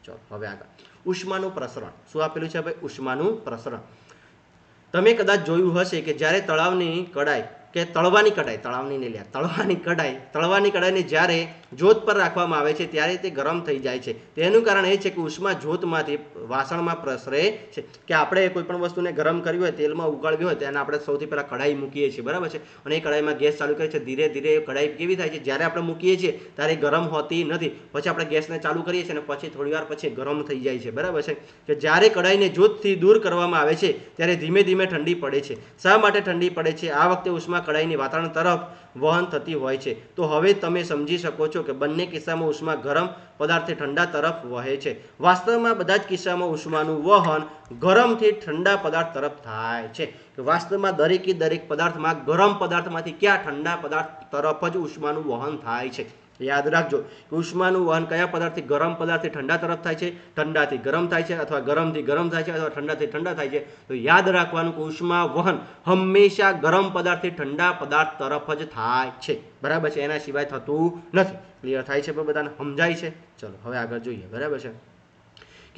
ચલો હવે આગળ. ઉષ્માનું પ્રસરણ. શું આપેલું છે ભાઈ? ઉષ્માનું પ્રસરણ. તમે કદાચ જોયું હશે કે જ્યારે તળાવની કડાઈ કે તળવાની કડાઈને જ્યારે જોત પર રાખવામાં આવે છે ત્યારે તે ગરમ થઈ જાય છે. તેનું કારણ એ છે કે ઉષ્મા જોતમાંથી વાસણમાં પ્રસરે છે. કે આપણે કોઈ પણ વસ્તુને ગરમ કરવી હોય, તેલમાં ઉગાડવી હોય, તેને આપણે સૌથી પહેલાં કડાઈ મૂકીએ છીએ, બરાબર છે. અને એ કડાઈમાં ગેસ ચાલુ કરીએ છીએ. ધીરે ધીરે કડાઈ કેવી થાય છે? જ્યારે આપણે મૂકીએ છીએ ત્યારે ગરમ હોતી નથી. પછી આપણે ગેસને ચાલુ કરીએ છીએ અને પછી થોડી વાર પછી ગરમ થઈ જાય છે, બરાબર છે. કે જ્યારે કડાઈને જોતથી દૂર કરવામાં આવે છે ત્યારે ધીમે ધીમે ઠંડી પડે છે. શા માટે ઠંડી પડે છે? આ વખતે ઉષ્મા કડાઈની વાતાવરણ તરફ વહન થતી હોય છે. તો હવે તમે સમજી શકો છો કે બંને કિસ્સામાં ઉષ્મા ગરમ પદાર્થથી ઠંડા તરફ વહે છે. વાસ્તવમાં બધા જ કિસ્સામાં ઉષ્માનું વહન ગરમથી ઠંડા પદાર્થ તરફ થાય છે. વાસ્તવમાં દરેકે દરેક પદાર્થમાં ગરમ પદાર્થમાંથી ક્યાં ઠંડા પદાર્થ તરફ જ ઉષ્માનું વહન થાય છે. યાદ રાખજો કે ઉષ્માનું વહન કયા પદાર્થથી? ગરમ પદાર્થથી ઠંડા તરફ થાય છે, ઠંડાથી ગરમ થાય છે, અથવા ગરમથી ગરમ થાય છે, અથવા ઠંડાથી ઠંડા થાય છે. તો યાદ રાખવાનું કે ઉષ્મા વહન હંમેશા ગરમ પદાર્થથી ઠંડા પદાર્થ તરફ જ થાય છે, બરાબર છે. એના સિવાય થતું નથી. ક્લિયર થાય છે? બધાને સમજાય છે? ચલો હવે આગળ જોઈએ, બરાબર છે.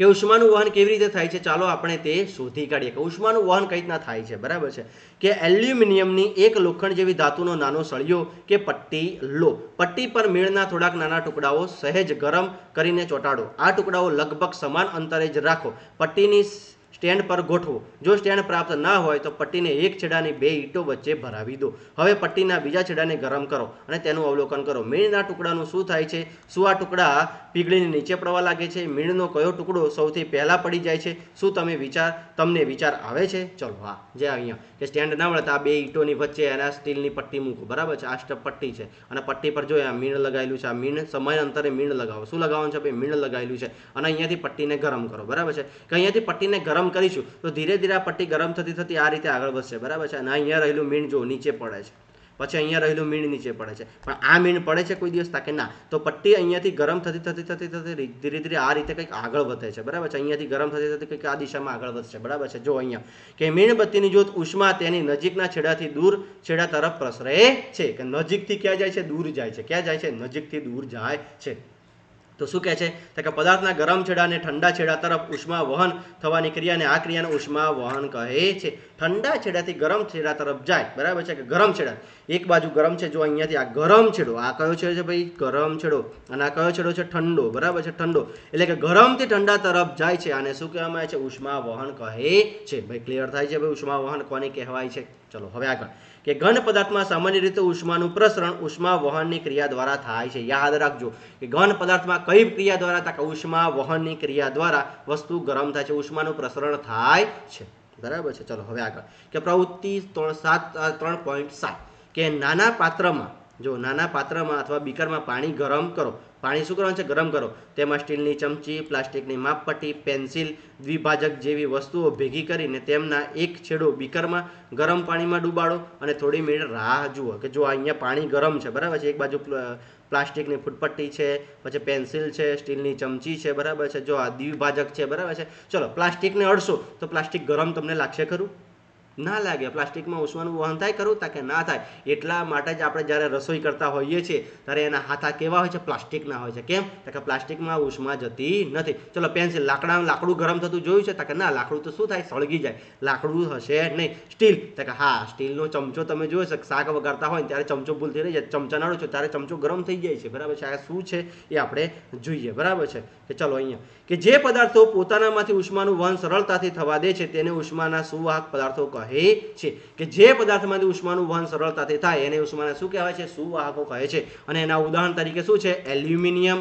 કે ઉષ્માનું વહન કેવી રીતે થાય છે, ચાલો આપણે તે શોધી કાઢીએ કે ઉષ્માનું વહન કઈ રીતના થાય છે. બરાબર છે કે એલ્યુમિનિયમની એક લોખંડ જેવી ધાતુનો નાનો સળિયો કે પટ્ટી લો. પટ્ટી પર મીણના થોડાક નાના ટુકડાઓ સહેજ ગરમ કરીને ચોંટાડો. આ ટુકડાઓ લગભગ સમાન અંતરે જ રાખો. પટ્ટીની સ્ટેન્ડ પર ગોઠવો. જો સ્ટેન્ડ પ્રાપ્ત ન હોય તો પટ્ટીને એક છેડાની બે ઈંટો વચ્ચે ભરાવી દો. હવે પટ્ટીના બીજા છેડાને ગરમ કરો અને તેનું અવલોકન કરો. મીણના ટુકડાનું શું થાય છે? શું આ ટુકડા પીગળીને નીચે પડવા લાગે છે? મીણનો કયો ટુકડો સૌથી પહેલા પડી જાય છે? શું તમને વિચાર આવે છે? ચલો હા, જે અહીંયા કે સ્ટેન્ડ ના મળે તો આ બે ઈંટોની વચ્ચે એના સ્ટીલની પટ્ટી મૂકો. બરાબર છે, આ પટ્ટી છે અને પટ્ટી પર જો આ મીણ લગાવેલું છે. આ મીણ સમય અંતરે મીણ લગાવો. શું લગાવવાનું છે ભાઈ? મીણ લગાવેલું છે અને અહીંયાથી પટ્ટીને ગરમ કરો. બરાબર છે કે અહીંયાથી પટ્ટીને ગરમ કરીશું તો ધીરે ધીરે આ પટ્ટી ગરમ થતી થતી આ રીતે આગળ વધશે. બરાબર છે, અને અહીંયા રહેલું મીણ જો નીચે પડે છે, પછી અહીંયા રહેલું મીણ નીચે પડે છે. પણ આ મીણ પડે છે કોઈ દિવસ? તાકે ના. તો પટ્ટી અહીંયાથી ગરમ થતી થતી થતી થતી ધીરે ધીરે આ રીતે કંઈક આગળ વધે છે. બરાબર છે, અહીંયાથી ગરમ થતી થતી કંઈક આ દિશામાં આગળ વધશે. બરાબર છે, જો અહીંયા કે મીણબત્તીની જ્યોત ઉષ્મા તેની નજીકના છેડાથી દૂર છેડા તરફ પ્રસરે છે. કે નજીકથી ક્યાં જાય છે? દૂર જાય છે. ક્યાં જાય છે? નજીકથી દૂર જાય છે. તો શું કહે છે કે પદાર્થના ગરમ છેડા અને ઠંડા છેડા તરફ ઉષ્મા વહન થવાની ક્રિયાને આ ક્રિયાને ઉષ્મા વહન કહે છે. ઠંડા છેડાથી ગરમ છેડા તરફ જાય. બરાબર છે કે ગરમ છેડા એક બાજુ ગરમ છે, જો અહીંયાથી આ ગરમ છેડો, આ કયો છેડો છે ભાઈ? ગરમ છેડો. અને આ કયો છેડો છે? ઠંડો. બરાબર છે, ઠંડો. એટલે કે ગરમથી ઠંડા તરફ જાય છે. આને શું કહેવામાં આવે છે? ઉષ્મા વહન કહે છે. ભાઈ ક્લિયર થાય છે ભાઈ ઉષ્મા વહન કોને કહેવાય છે? ચલો હવે આગળ કે ઘન પદાર્થમાં સામાન્ય રીતે ઉષ્માનું પ્રસરણ ઉષ્મા વહનની ક્રિયા દ્વારા થાય છે. યાદ રાખજો કે ઘન પદાર્થમાં કઈ ક્રિયા દ્વારા? તો ઉષ્મા વહનની ક્રિયા દ્વારા વસ્તુ ગરમ થાય છે, ઉષ્માનું પ્રસરણ થાય છે. બરાબર છે, ચલો હવે આગળ કે પ્રવૃત્તિ 3.7 કે નાના પાત્રમાં અથવા બીકરમાં પાણી ગરમ કરો. પાણી શું કરવાનું છે? ગરમ કરો. તેમાં સ્ટીલની ચમચી, પ્લાસ્ટિકની માપપટ્ટી, પેન્સિલ, દ્વિભાજક જેવી વસ્તુઓ ભેગી કરીને તેમના એક છેડો બીકરમાં ગરમ પાણીમાં ડૂબાડો અને થોડી મિનિટ રાહ જુઓ. કે જો અહીંયા પાણી ગરમ છે. બરાબર છે, એક બાજુ પ્લાસ્ટિકની ફૂટપટ્ટી છે, પછી પેન્સિલ છે, સ્ટીલની ચમચી છે. બરાબર છે, જો આ દ્વિભાજક છે. બરાબર છે, ચલો પ્લાસ્ટિકને અડશો તો પ્લાસ્ટિક ગરમ તમને લાગશે ખરું? ના લાગે. પ્લાસ્ટિકમાં ઉષ્માનું વહન થાય ખરું? તાકે ના થાય. એટલા માટે જ આપણે જ્યારે રસોઈ કરતા હોઈએ છીએ ત્યારે એના હાથા કેવા હોય છે? પ્લાસ્ટિકના હોય છે. કેમ? કે પ્લાસ્ટિકમાં ઉષ્મા જતી નથી. ચલો પેન્સિલ, લાકડું ગરમ થતું જોયું છે? તાકે ના, લાકડું તો શું થાય? સળગી જાય. લાકડું હશે નહીં. સ્ટીલ, તાકે હા, સ્ટીલનો ચમચો તમે જોયો છે, શાક વગાડતા હોય ત્યારે ચમચો ભૂલથી રહી જાય, ચમચા નાડો છો ત્યારે ચમચો ગરમ થઈ જાય છે. બરાબર છે, આ શું છે એ આપણે જોઈએ. બરાબર છે કે ચલો અહીંયા કે જે પદાર્થો પોતાનામાંથી ઉષ્માનું વહન સરળતાથી થવા દે છે તેને ઉષ્માના સુવાહક પદાર્થો કહે છે. કે જે પદાર્થમાંથી ઉષ્માનું વહન સરળતાથી થાય એને ઉષ્માના શું કહેવાય છે? સુવાહકો કહે છે. અને એના ઉદાહરણ તરીકે શું છે? એલ્યુમિનિયમ,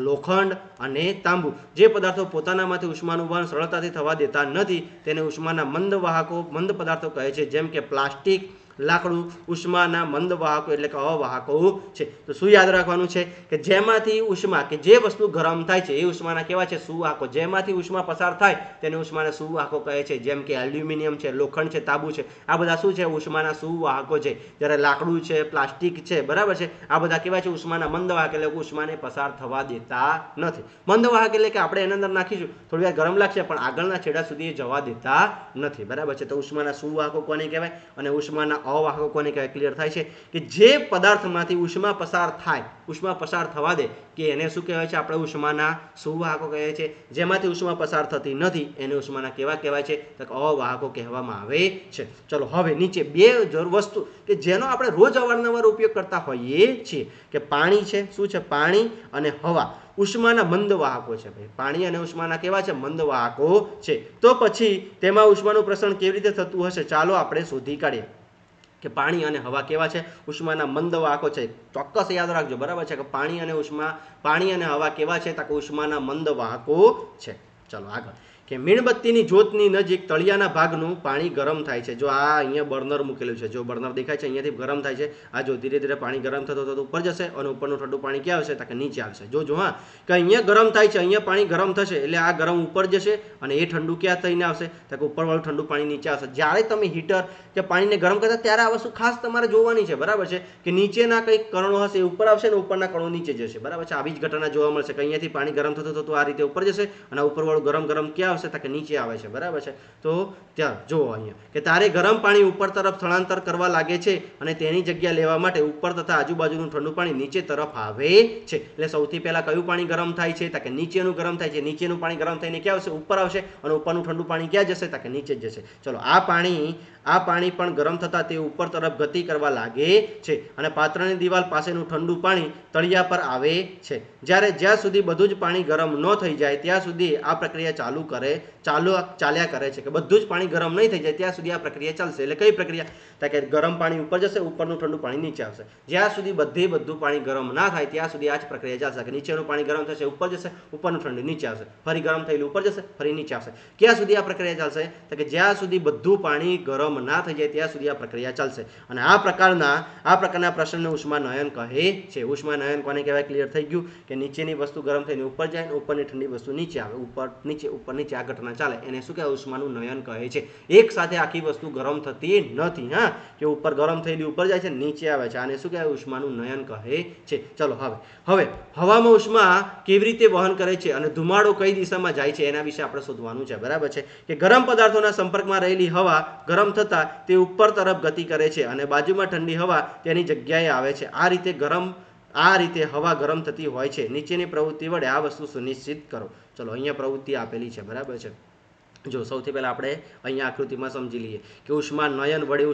લોખંડ અને તાંબુ. જે પદાર્થો પોતાનામાંથી ઉષ્માનું વહન સરળતાથી થવા દેતા નથી તેને ઉષ્માના મંદ પદાર્થો કહે છે. જેમ કે પ્લાસ્ટિક, લાકડું ઉષ્માના મંદ વાહકો એટલે કે અવાહકો છે. તો શું યાદ રાખવાનું છે કે જેમાંથી ઉષ્મા કે જે વસ્તુ ગરમ થાય છે એ ઉષ્માના કેવા છે? સુવાહકો. જેમાંથી ઉષ્મા પસાર થાય તેને ઉષ્માના સુવાહકો કહે છે. જેમ કે એલ્યુમિનિયમ છે, લોખંડ છે, તાંબુ છે, આ બધા શું છે? ઉષ્માના સુવાહકો છે. જ્યારે લાકડું છે, પ્લાસ્ટિક છે, બરાબર છે, આ બધા કેવા છે? ઉષ્માના મંદ વાહક એટલે ઉષ્માને પસાર થવા દેતા નથી. મંદ વાહક એટલે કે આપણે એના અંદર નાખીશું થોડી વાર ગરમ લાગશે પણ આગળના છેડા સુધી જવા દેતા નથી. બરાબર છે, તો ઉષ્માના સુવાહકો કોને કહેવાય અને ઉષ્માના અવાહકો કોને કહેવાય? ક્લિયર થાય છે કે જે પદાર્થમાંથી ઉષ્મા પસાર થવા દે કે એને શું કહેવાય છે? આપણે ઉષ્માના સુવાહકો કહેવાય છે. જેમાંથી ઉષ્મા પસાર થતી નથી એને ઉષ્માના કેવા કહેવાય છે? તો અવાહકો કહેવામાં આવે છે. ચલો હવે નીચે બે વસ્તુ કે જેનો આપણે રોજ અવારનવાર ઉપયોગ કરતા હોઈએ છીએ કે પાણી છે. શું છે? પાણી અને હવા ઉષ્માના મંદ વાહકો છે. ભાઈ પાણી અને ઉષ્માના કેવા છે? મંદ વાહકો છે. તો પછી તેમાં ઉષ્માનું પ્રસરણ કેવી રીતે થતું હશે? ચાલો આપણે શોધી કાઢીએ કે પાણી અને હવા કેવા છે? ઉષ્માના મંદ વાહકો છે. ચોક્કસ યાદ રાખજો. બરાબર છે કે પાણી અને હવા કેવા છે? તો ઉષ્માના મંદ વાહકો છે. ચલો આગળ કે મીણબત્તીની જ્યોતની નજીક તળિયાના ભાગનું પાણી ગરમ થાય છે. જો આ અહીંયા બર્નર મૂકેલું છે, જો બર્નર દેખાય છે અહીંયાથી ગરમ થાય છે. આ જો ધીરે ધીરે પાણી ગરમ થતું ઉપર જશે અને ઉપરનું ઠંડુ પાણી ક્યાં આવશે? તો નીચે આવશે. જો હા કે અહીંયા ગરમ થાય છે, અહીંયા પાણી ગરમ થશે એટલે આ ગરમ ઉપર જશે અને એ ઠંડુ ક્યાં થઈને આવશે? તો ઉપરવાળું ઠંડુ પાણી નીચે આવશે. જ્યારે તમે હીટર કે પાણીને ગરમ કરતા ત્યારે આ વસ્તુ ખાસ તમારે જોવાની છે. બરાબર છે કે નીચેના કંઈક કણો હશે એ ઉપર આવશે અને ઉપરના કણો નીચે જશે. બરાબર છે, આવી જ ઘટના જોવા મળશે કે અહીંયાથી પાણી ગરમ થતું આ રીતે ઉપર જશે અને ઉપરવાળું ગરમ ક્યાં આવશે તો કે નીચે આવે છે, બરાબર છે. તો ત્યાં જુઓ અહીંયા કે તારે ગરમ પાણી ઉપર તરફ સ્થળાંતર કરવા લાગે છે અને તેની જગ્યા લેવા માટે ઉપર તથા આજુબાજુનું ઠંડુ પાણી નીચે તરફ આવે છે. એટલે સૌથી પહેલા કયું પાણી ગરમ થાય છે તો કે નીચેનું ગરમ થાય છે. નીચેનું પાણી ગરમ થઈને ક્યાં આવશે? ઉપર આવશે. અને ઉપરનું ઠંડુ પાણી ક્યાં જશે તો કે નીચે જ જશે. ચલો આ પાણી પણ ગરમ થતા તે ઉપર તરફ ગતિ કરવા લાગે છે અને પાત્રની દિવાલ પાસેનું ઠંડુ પાણી તળિયા પર આવે છે. જ્યાં સુધી બધું જ પાણી ગરમ ન થઈ જાય ત્યાં સુધી આ પ્રક્રિયા ચાલ્યા કરે છે. કે બધું જ પાણી ગરમ નહીં થઈ જાય ત્યાં સુધી આ પ્રક્રિયા ચાલશે. એટલે કઈ પ્રક્રિયા? તો કે ગરમ પાણી ઉપર જશે, ઉપરનું ઠંડુ પાણી નીચે આવશે. જ્યાં સુધી બધું પાણી ગરમ ના થાય ત્યાં સુધી આ જ પ્રક્રિયા ચાલશે. કે નીચેનું પાણી ગરમ થશે, ઉપર જશે, ઉપરનું ઠંડુ નીચે આવશે, ફરી ગરમ થયેલું ઉપર જશે, ફરી નીચે આવશે. ક્યાં સુધી આ પ્રક્રિયા ચાલશે? તો કે જ્યાં સુધી બધું પાણી ગરમ ના થઈ જાય ત્યાં સુધી આ પ્રક્રિયા ચાલશે. અને આ પ્રકારના પ્રશ્નને ઉષ્માનયન કહે છે. ઉષ્માનયન કોને કહેવાય? ક્લિયર થઈ ગયું કે નીચેની વસ્તુ ગરમ થઈને ઉપર જાય, ઉપરની ઠંડી વસ્તુ નીચે આવે, ઉપર નીચે આ ઘટના ચાલે, એને શું કહેવાય? ઉષ્માનું નયન કહે છે. એક સાથે આખી વસ્તુ ગરમ થતી નથી, હા, કે ઉપર ગરમ થયેલી ઉપર જાય છે, નીચે આવે છે. આને શું કહેવાય? ઉષ્માનું નયન કહે છે. ચલો હવે હવામાં ઉષ્મા કેવી રીતે વહન કરે છે અને ધુમાડો કઈ દિશામાં જાય છે એના વિશે આપણે શોધવાનું છે, બરાબર છે. કે ગરમ પદાર્થોના સંપર્કમાં રહેલી હવા ગરમ થતા તે ઉપર તરફ ગતિ કરે છે અને બાજુમાં ઠંડી હવા તેની જગ્યાએ આવે છે. આ રીતે હવા ગરમ થતી હોય છે. નીચેની પ્રવૃત્તિ વડે આ વસ્તુ સુનિશ્ચિત કરો. ચલો અહીંયા પ્રવૃત્તિ આપેલી છે, બરાબર છે. જો સૌથી પહેલા આપણે અહીંયા આકૃતિમાં સમજી લઈએ કે ઉષ્માનયન વડે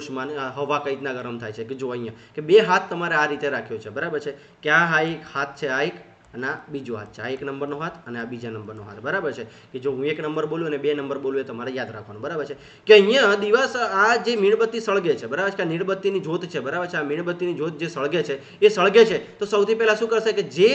હવા કઈ રીતના ગરમ થાય છે. કે જો અહીંયા કે બે હાથ તમારે આ રીતે રાખ્યો છે, બરાબર છે. કે આ એક હાથ છે, આ એક, અને આ બીજો હાથ છે. આ 1 નંબરનો હાથ અને આ બીજા નંબરનો હાથ, બરાબર છે. કે જો હું 1 નંબર બોલું અને 2 નંબર બોલું એ તમારે યાદ રાખવાનું, બરાબર છે. કે અહીંયા દિવસ આ જે મીણબત્તી સળગે છે, બરાબર છે, કે મીણબત્તીની જ્યોત છે, બરાબર છે. આ મીણબત્તીની જ્યોત જે સળગે છે એ સળગે છે તો સૌથી પહેલા શું કરશે કે જે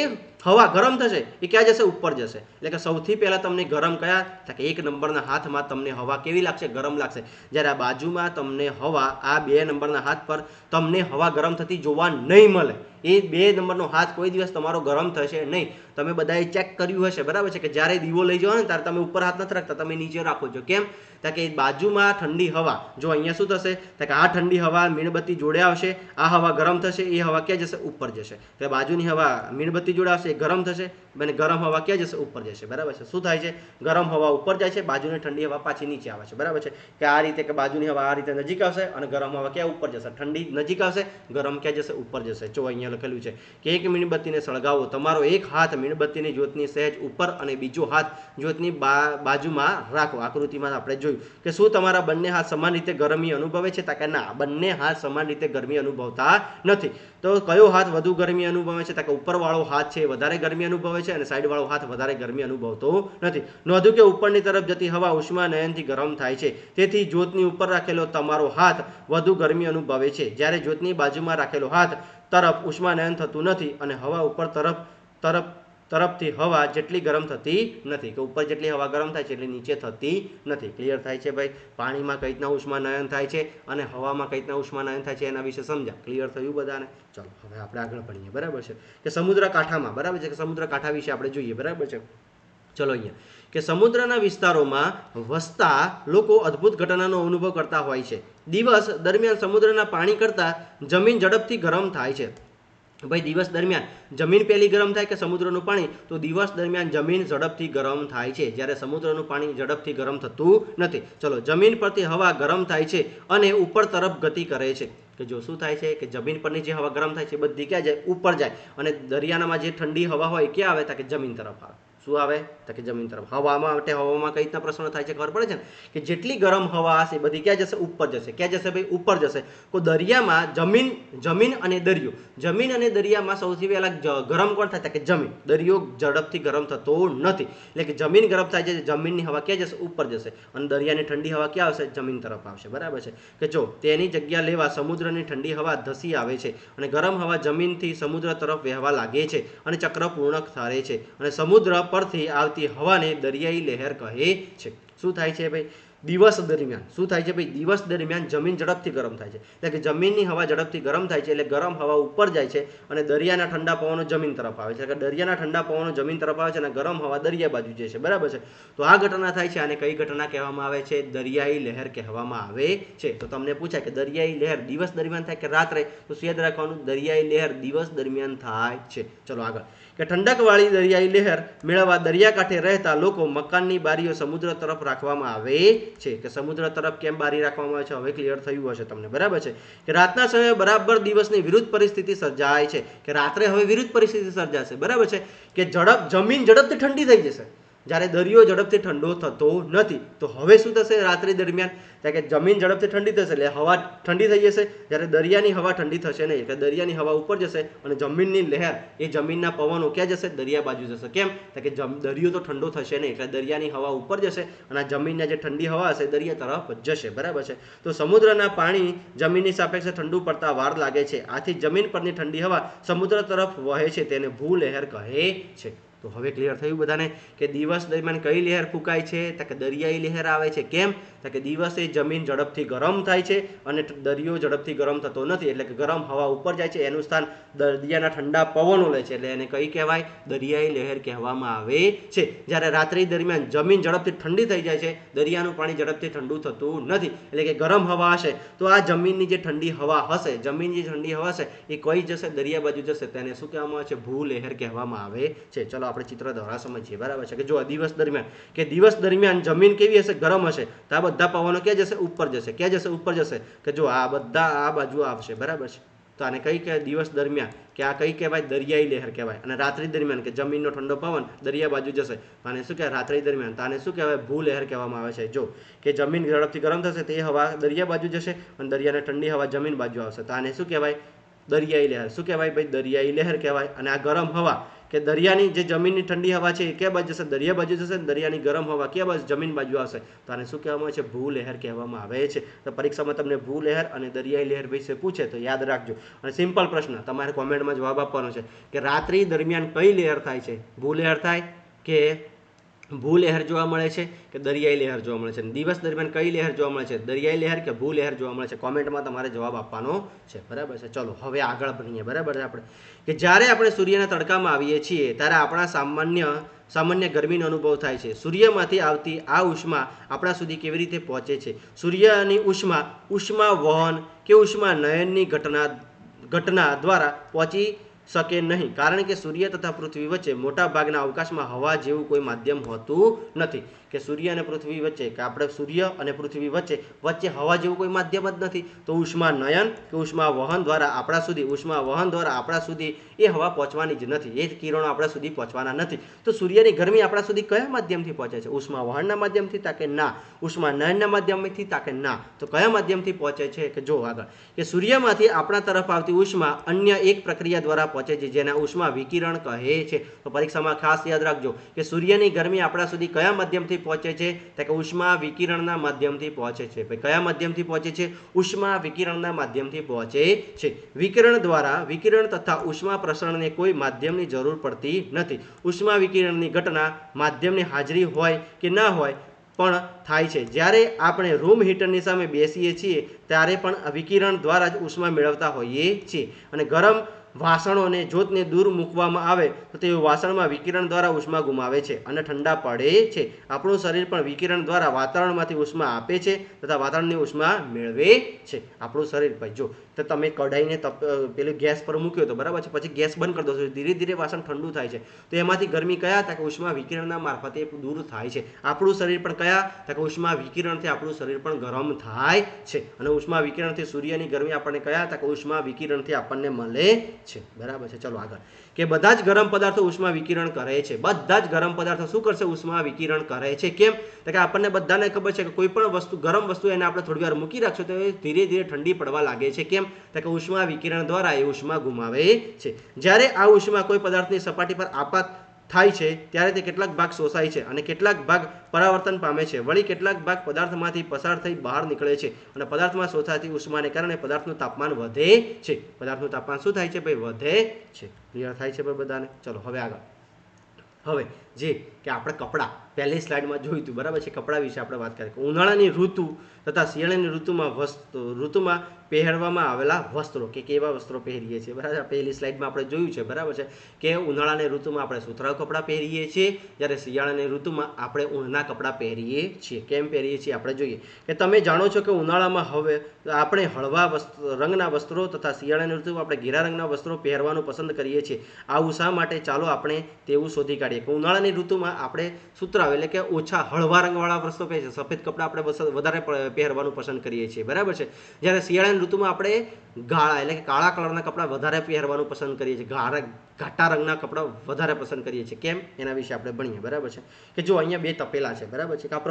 હવા ગરમ થશે એ ક્યાં જશે? ઉપર જશે. એટલે કે સૌથી પહેલા તમને ગરમ કયા? તો કે 1 નંબરના હાથમાં તમને હવા કેવી લાગશે? ગરમ લાગશે. જ્યારે આ બાજુમાં તમને હવા, આ 2 નંબરના હાથ પર તમને હવા ગરમ થતી જોવા નહીં મળે. એ 2 નંબરનો હાથ કોઈ દિવસ તમારો ગરમ થશે નહીં. તમે બધાએ ચેક કર્યું હશે, બરાબર છે, કે જ્યારે દીવો લઈ જવાનો ત્યારે તમે ઉપર હાથ નથી રાખતા, તમે નીચે રાખો છો. કેમ? તો કે બાજુમાં ઠંડી હવા, જો અહીંયા શું થશે તો કે આ ઠંડી હવા મીણબત્તી જોડે આવશે, આ હવા ગરમ થશે, એ હવા ક્યાં જશે? ઉપર જશે. તો બાજુની હવા મીણબત્તી જોડે આવશે, એ ગરમ થશે, અને ગરમ હવા ક્યાં જશે? ઉપર જશે, બરાબર છે. શું થાય છે? ગરમ હવા ઉપર જાય છે, બાજુની ઠંડી હવા પાછી નીચે આવે છે, બરાબર છે. કે આ રીતે કે બાજુની હવા આ રીતે નજીક આવશે અને ગરમ હવા ક્યાં? ઉપર જશે. ઠંડી નજીક આવશે, ગરમ ક્યાં જશે? ઉપર જશે. જો અહીંયા લખેલું છે કે એક મીણબત્તીને સળગાવો, તમારો એક હાથ મીણબત્તીની જ્યોતની સહેજ ઉપર અને બીજો હાથ જ્યોતની બાજુમાં રાખો. આકૃતિમાં આપણે જોયું કે શું તમારા બંને હાથ સમાન રીતે ગરમી અનુભવે છે? કે ના, બંને હાથ સમાન રીતે ગરમી અનુભવતા નથી. તો કયો હાથ વધુ ગરમી અનુભવે છે? કે ઉપરવાળો હાથ છે વધારે ગરમી અનુભવે છે અને સાઈડવાળો હાથ વધારે ગરમી અનુભવતો નથી. નોંધ્યું કે ઉપરની તરફ જતી હવા ઉષ્માનયનથી ગરમ થાય છે, તેથી જ્યોતની ઉપર રાખેલો તમારો હાથ વધુ ગરમી અનુભવે છે, જ્યારે જ્યોતની બાજુમાં રાખેલો હાથ તરફ ઉષ્માનયન થતું નથી અને હવા ઉપર તરફથી હવા જેટલી ગરમ થતી નથી. કે ઉપર જેટલી હવા ગરમ થાય છે એટલી નીચે થતી નથી. ક્લિયર થાય છે ભાઈ? પાણીમાં કઈ રીતના ઉષ્માનયન થાય છે અને હવામાં કઈ રીતના ઉષ્માનયન થાય છે એના વિશે સમજ્યા? ક્લિયર થયું બધાને? ચલો હવે આપણે આગળ ભણીએ, બરાબર છે. કે સમુદ્ર કાંઠામાં, બરાબર છે, કે સમુદ્ર કાંઠા વિશે આપણે જોઈએ, બરાબર છે. ચલો અહીંયા કે સમુદ્રના વિસ્તારોમાં વસતા લોકો અદ્ભુત ઘટનાનો અનુભવ કરતા હોય છે. દિવસ દરમિયાન સમુદ્રના પાણી કરતાં જમીન ઝડપથી ગરમ થાય છે. ભાઈ દિવસ દરમિયાન જમીન પહેલી ગરમ થાય કે સમુદ્રનું પાણી? તો દિવસ દરમિયાન જમીન ઝડપથી ગરમ થાય છે, જ્યારે સમુદ્રનું પાણી ઝડપથી ગરમ થતું નથી. ચલો, જમીન પરથી હવા ગરમ થાય છે અને ઉપર તરફ ગતિ કરે છે. કે જો શું થાય છે કે જમીન પરની જે હવા ગરમ થાય છે બધી ક્યાં જાય? ઉપર જાય. અને દરિયાનામાં જે ઠંડી હવા હોય ક્યાં આવે? તો કે જમીન તરફ આવે. શું આવે? તો કે જમીન તરફ. હવામાં કઈ રીતના પ્રશ્નો થાય છે ખબર પડે છે ને? કે જેટલી ગરમ હવા હશે બધી ક્યાં જશે? ઉપર જશે. ક્યાં જશે ભાઈ? ઉપર જશે. તો દરિયામાં જમીન અને દરિયો, જમીન અને દરિયામાં સૌથી પહેલા ગરમ કોણ થાય? કે જમીન. દરિયો ઝડપથી ગરમ થતો નથી. એટલે કે જમીન ગરમ થાય છે, જમીનની હવા ક્યાં જશે? ઉપર જશે. અને દરિયાની ઠંડી હવા ક્યાં આવશે? જમીન તરફ આવશે, બરાબર છે. કે જો તેની જગ્યા લેવા સમુદ્રની ઠંડી હવા ધસી આવે છે અને ગરમ હવા જમીનથી સમુદ્ર તરફ વહેવા લાગે છે અને ચક્ર પૂર્ણ થાય છે અને સમુદ્ર પરથી આવતી હવાને દરિયાઈ લહેર કહે છે. શું થાય છે ભાઈ? દિવસ દરમિયાન શું થાય છે ભાઈ? દિવસ દરમિયાન જમીન ઝડપથી ગરમ થાય છે, એટલે કે જમીનની હવા ઝડપથી ગરમ થાય છે, એટલે ગરમ હવા ઉપર જાય છે અને દરિયાના ઠંડા પવનો જમીન તરફ આવે છે, એટલે કે દરિયાના ઠંડા પવનો જમીન તરફ આવે છે અને ગરમ હવા દરિયા બાજુ જાય છે, બરાબર છે. તો આ ઘટના થાય છે, અને કઈ ઘટના કહેવામાં આવે છે? દરિયાઈ લહેર કહેવામાં આવે છે. તો તમને પૂછાય કે દરિયાઈ લહેર દિવસ દરમિયાન થાય કે રાત્રે? તો યાદ રાખવાનું, દરિયાઈ લહેર દિવસ દરમિયાન થાય છે. ચલો આગળ, કે ઠંડકવાળી દરિયાઈ લહેર મેળવવા દરિયાકાંઠે રહેતા લોકો મકાનની બારીઓ સમુદ્ર તરફ રાખવામાં આવે છે. કે સમુદ્ર તરફ કેમ બારી રાખવામાં આવે છે? હવે ક્લિયર થયું હશે તમને, બરાબર છે. કે રાતના સમયે બરાબર દિવસની વિરુદ્ધ પરિસ્થિતિ સર્જાય છે, કે રાત્રે હવે વિરુદ્ધ પરિસ્થિતિ સર્જાશે, બરાબર છે. કે જમીન ઝડપથી ઠંડી થઈ જશે, જ્યારે દરિયો ઝડપથી ઠંડો થતો નથી. તો હવે શું થશે રાત્રિ દરમિયાન? કે જમીન ઝડપથી ઠંડી થશે એટલે હવા ઠંડી થઈ જશે, જ્યારે દરિયાની હવા ઠંડી થશે નહીં, એટલે દરિયાની હવા ઉપર જશે અને જમીનની લહેર એ જમીનના પવનો ક્યાં જશે? દરિયા બાજુ જશે. કેમ? કે દરિયો તો ઠંડો થશે નહીં, એટલે દરિયાની હવા ઉપર જશે અને જમીનના જે ઠંડી હવા હશે દરિયા તરફ જશે, બરાબર છે. તો સમુદ્રના પાણી જમીનની સાપેક્ષે ઠંડુ પડતા વાર લાગે છે, આથી જમીન પરની ઠંડી હવા સમુદ્ર તરફ વહે છે, તેને ભૂલહેર કહે છે. તો હવે ક્લિયર થયું બધાને કે દિવસ દરમિયાન કઈ લહેર ફૂંકાય છે? તો કે દરિયાઈ લહેર આવે છે. કેમ? તો કે દિવસે જમીન ઝડપથી ગરમ થાય છે અને દરિયો ઝડપથી ગરમ થતો નથી, એટલે કે ગરમ હવા ઉપર જાય છે, એનું સ્થાન દરિયાના ઠંડા પવનો લે છે, એટલે એને કઈ કહેવાય? દરિયાઈ લહેર કહેવામાં આવે છે. જ્યારે રાત્રિ દરમિયાન જમીન ઝડપથી ઠંડી થઈ જાય છે, દરિયાનું પાણી ઝડપથી ઠંડુ થતું નથી, એટલે કે ગરમ હવા હશે, તો આ જમીનની જે ઠંડી હવા હશે, જમીનની જે ઠંડી હવા હશે એ કઈ જશે? દરિયા બાજુ જશે, તેને શું કહેવામાં આવે છે? ભૂલહેર કહેવામાં આવે છે. ચલો આપણે ચિત્ર દ્વારા સમજીએ, બરાબર છે. કે જો દિવસ દરમિયાન, કે દિવસ દરમિયાન જમીન કેવી હશે? ગરમ હશે, તો આ બધા પવનો ક્યાં જશે? ઉપર જશે. ક્યાં જશે? ઉપર જશે. કે જો આ બધા આ બાજુ આવશે, બરાબર છે. તો આને કઈ કહેવાય? દિવસ દરમિયાન કે આ કઈ કહેવાય? દરિયાઈ લહેર કહેવાય. અને રાત્રિ દરમિયાન કે જમીનનો ઠંડો પવન દરિયા બાજુ જશે, આને શું કહેવાય? રાત્રિ દરમિયાન. તો આને શું કહેવાય? ભૂલહેર કહેવામાં આવે છે. જો કે જમીન ઝડપથી ગરમ થશે, તે હવા દરિયા બાજુ જશે અને દરિયાને ઠંડી હવા જમીન બાજુ આવશે, તો આને શું કહેવાય? દરિયાઈ લહેર. શું કહેવાય ભાઈ? દરિયાઈ લહેર કહેવાય. અને આ ગરમ હવા કે દરિયાની જે જમીનની ઠંડી હવા છે એ ક્યાં બાજુ જશે? દરિયા બાજુ જશે. દરિયાની ગરમ હવા ક્યાં બાજુ? જમીન બાજુ આવશે, તો આને શું કહેવામાં આવે છે? ભૂલહેર કહેવામાં આવે છે. તો પરીક્ષામાં તમને ભૂલહેર અને દરિયાઈ લહેર વિશે પૂછે તો યાદ રાખજો. અને સિમ્પલ પ્રશ્ન તમારે કોમેન્ટમાં જવાબ આપવાનો છે કે રાત્રિ દરમિયાન કઈ લહેર થાય છે? ભૂલહેર થાય કે ભૂલહેર જોવા મળે છે કે દરિયાઈ લહેર જોવા મળે છે? દિવસ દરમિયાન કઈ લહેર જોવા મળે છે? દરિયાઈ લહેર કે ભૂલહેર જોવા મળે છે? કોમેન્ટમાં તમારે જવાબ આપવાનો છે, બરાબર છે. ચલો હવે આગળ ભણીએ, બરાબર છે. આપણે કે જ્યારે આપણે સૂર્યના તડકામાં આવીએ છીએ ત્યારે આપણા સામાન્ય ગરમીનો અનુભવ થાય છે. સૂર્યમાંથી આવતી આ ઉષ્મા આપણા સુધી કેવી રીતે પહોંચે છે? સૂર્યની ઉષ્મા વહન કે ઉષ્મા નયનની ઘટના દ્વારા પહોંચી શકે નહીં, કારણ કે સૂર્ય તથા પૃથ્વી વચ્ચે મોટા ભાગના અવકાશમાં હવા જેવું કોઈ માધ્યમ હોતું નથી. કે સૂર્ય અને પૃથ્વી વચ્ચે, કે આપણે સૂર્ય અને પૃથ્વી વચ્ચે હવા જેવું કોઈ માધ્યમ જ નથી. તો ઉષ્મા નયન કે ઉષ્મા વહન દ્વારા આપણા સુધી એ હવા પહોંચવાની જ નથી, એ કિરણો આપણા સુધી પહોંચવાના નથી. તો સૂર્યની ગરમી આપણા સુધી કયા માધ્યમથી પહોંચે છે? ઉષ્મા વહનના માધ્યમથી? તાકે ના. ઉષ્મા નયનના માધ્યમથી? તાકે ના. તો કયા માધ્યમથી પહોંચે છે? કે જો આગળ, કે સૂર્યમાંથી આપણા તરફ આવતી ઉષ્મા અન્ય એક પ્રક્રિયા દ્વારા પહોંચે છે, જેને ઉષ્મા વિકિરણ કહે છે. તો પરીક્ષામાં ખાસ યાદ રાખજો કે સૂર્યની ગરમી આપણા સુધી કયા માધ્યમથી પહોંચે છે? તો કે ઉષ્મા વિકિરણના માધ્યમથી પહોંચે છે. કયા માધ્યમથી પહોંચે છે? ઉષ્મા વિકિરણના માધ્યમથી પહોંચે છે. વિકિરણ તથા ઉષ્મા પ્રસરણને કોઈ માધ્યમની જરૂર પડતી નથી. ઉષ્મા વિકિરણની ઘટના માધ્યમની હાજરી હોય કે ના હોય પણ થાય છે. જ્યારે આપણે રૂમ હીટરની સામે બેસીએ છીએ ત્યારે પણ વિકિરણ દ્વારા જ ઉષ્મા મેળવતા હોઈએ છીએ. અને ગરમ વાસણોને જોતને દૂર મૂકવામાં આવે તો તે વાસણમાં વિકિરણ દ્વારા ઉષ્મા ગુમાવે છે અને ઠંડા પડે છે. આપણું શરીર પણ વિકિરણ દ્વારા વાતાવરણમાંથી ઉષ્મા આપે છે તથા વાતાવરણની ઉષ્મા મેળવે છે. આપણું શરીર ભાઈ જો તો તમે કઢાઈને પેલું ગેસ પર મૂક્યો તો બરાબર છે, પછી ગેસ બંધ કરી દો છો, ધીરે ધીરે વાસણ ઠંડુ થાય છે, તો એમાંથી ગરમી કયા હતા? કે ઉષ્મા વિકિરણના મારફતે દૂર થાય છે. આપણું શરીર પણ કયા? કે ઉષ્મા વિકિરણથી આપણું શરીર પણ ગરમ થાય છે. અને ઉષ્મા વિકિરણથી સૂર્યની ગરમી આપણને કયા હતા? કે ઉષ્મા વિકિરણથી આપણને મળે છે, બરાબર છે. ચલો આગળ, કે બધા જ ગરમ પદાર્થો ઉષ્મા વિકિરણ કરે છે. બધા જ ગરમ પદાર્થો શું કરશે? ઉષ્મા વિકિરણ કરે છે. કેમ? તો કે આપણને બધાને ખબર છે કે કોઈ પણ વસ્તુ ગરમ વસ્તુ એને આપણે થોડી વાર મૂકી રાખશો તો એ ધીરે ધીરે ઠંડી પડવા લાગે છે. કેમ? તો કે ઉષ્મા વિકિરણ દ્વારા એ ઉષ્મા ગુમાવે છે. જ્યારે આ ઉષ્મા કોઈ પદાર્થની સપાટી પર આપાત થાય છે ત્યારે તે કેટલાક ભાગ શોષાય છે અને કેટલાક ભાગ પરાવર્તન પામે છે. વળી કેટલાક ભાગ પદાર્થમાંથી પસાર થઈ બહાર નીકળે છે અને પદાર્થમાં શોષાતી ઉષ્માને કારણે પદાર્થનું તાપમાન વધે છે. પદાર્થનું તાપમાન શું થાય છે ભાઈ? વધે છે. ક્લિયર થાય છે ભાઈ બધાને? ચલો હવે આગળ. હવે જે કે આપણે પહેલી સ્લાઇડમાં જોયું હતું, બરાબર છે. કપડા વિશે આપણે વાત કરીએ. ઉનાળાની ઋતુ તથા શિયાળાની ઋતુમાં પહેરવામાં આવેલા વસ્ત્રો કે કેવા વસ્ત્રો પહેરીએ છીએ, બરાબર. પહેલી સ્લાઇડમાં આપણે જોયું છે, બરાબર છે, કે ઉનાળાની ઋતુમાં આપણે સુતરાઉ કપડાં પહેરીએ છીએ, જ્યારે શિયાળાની ઋતુમાં આપણે ઊનના કપડાં પહેરીએ છીએ. કેમ પહેરીએ છીએ આપણે જોઈએ કે તમે જાણો છો કે ઉનાળામાં હવે આપણે હળવા રંગના વસ્ત્રો તથા શિયાળાની ઋતુમાં આપણે ઘેરા રંગના વસ્ત્રો પહેરવાનું પસંદ કરીએ છીએ. આવું શા માટે? ચાલો આપણે તેવું શોધી કાઢીએ કે ઉનાળાની ઋતુમાં આપણે સુતરાઉ એટલે કે ઓછા હળવા રંગવાળા વસ્ત્રો પહેરીએ છીએ, સફેદ કપડાં આપણે વધારે પહેરવાનું પસંદ કરીએ છીએ, બરાબર છે. જ્યારે શિયાળાની ઋતુમાં આપણે ગાળા એટલે કે કાળા કલરના કપડાં વધારે પહેરવાનું પસંદ કરીએ છીએ, ઘાટા રંગના કપડાં વધારે પસંદ કરીએ છીએ. કેમ? એના વિશે આપણે ભણીએ, બરાબર છે. કે જો અહીંયા બે તપેલા છે, બરાબર છે, કે આ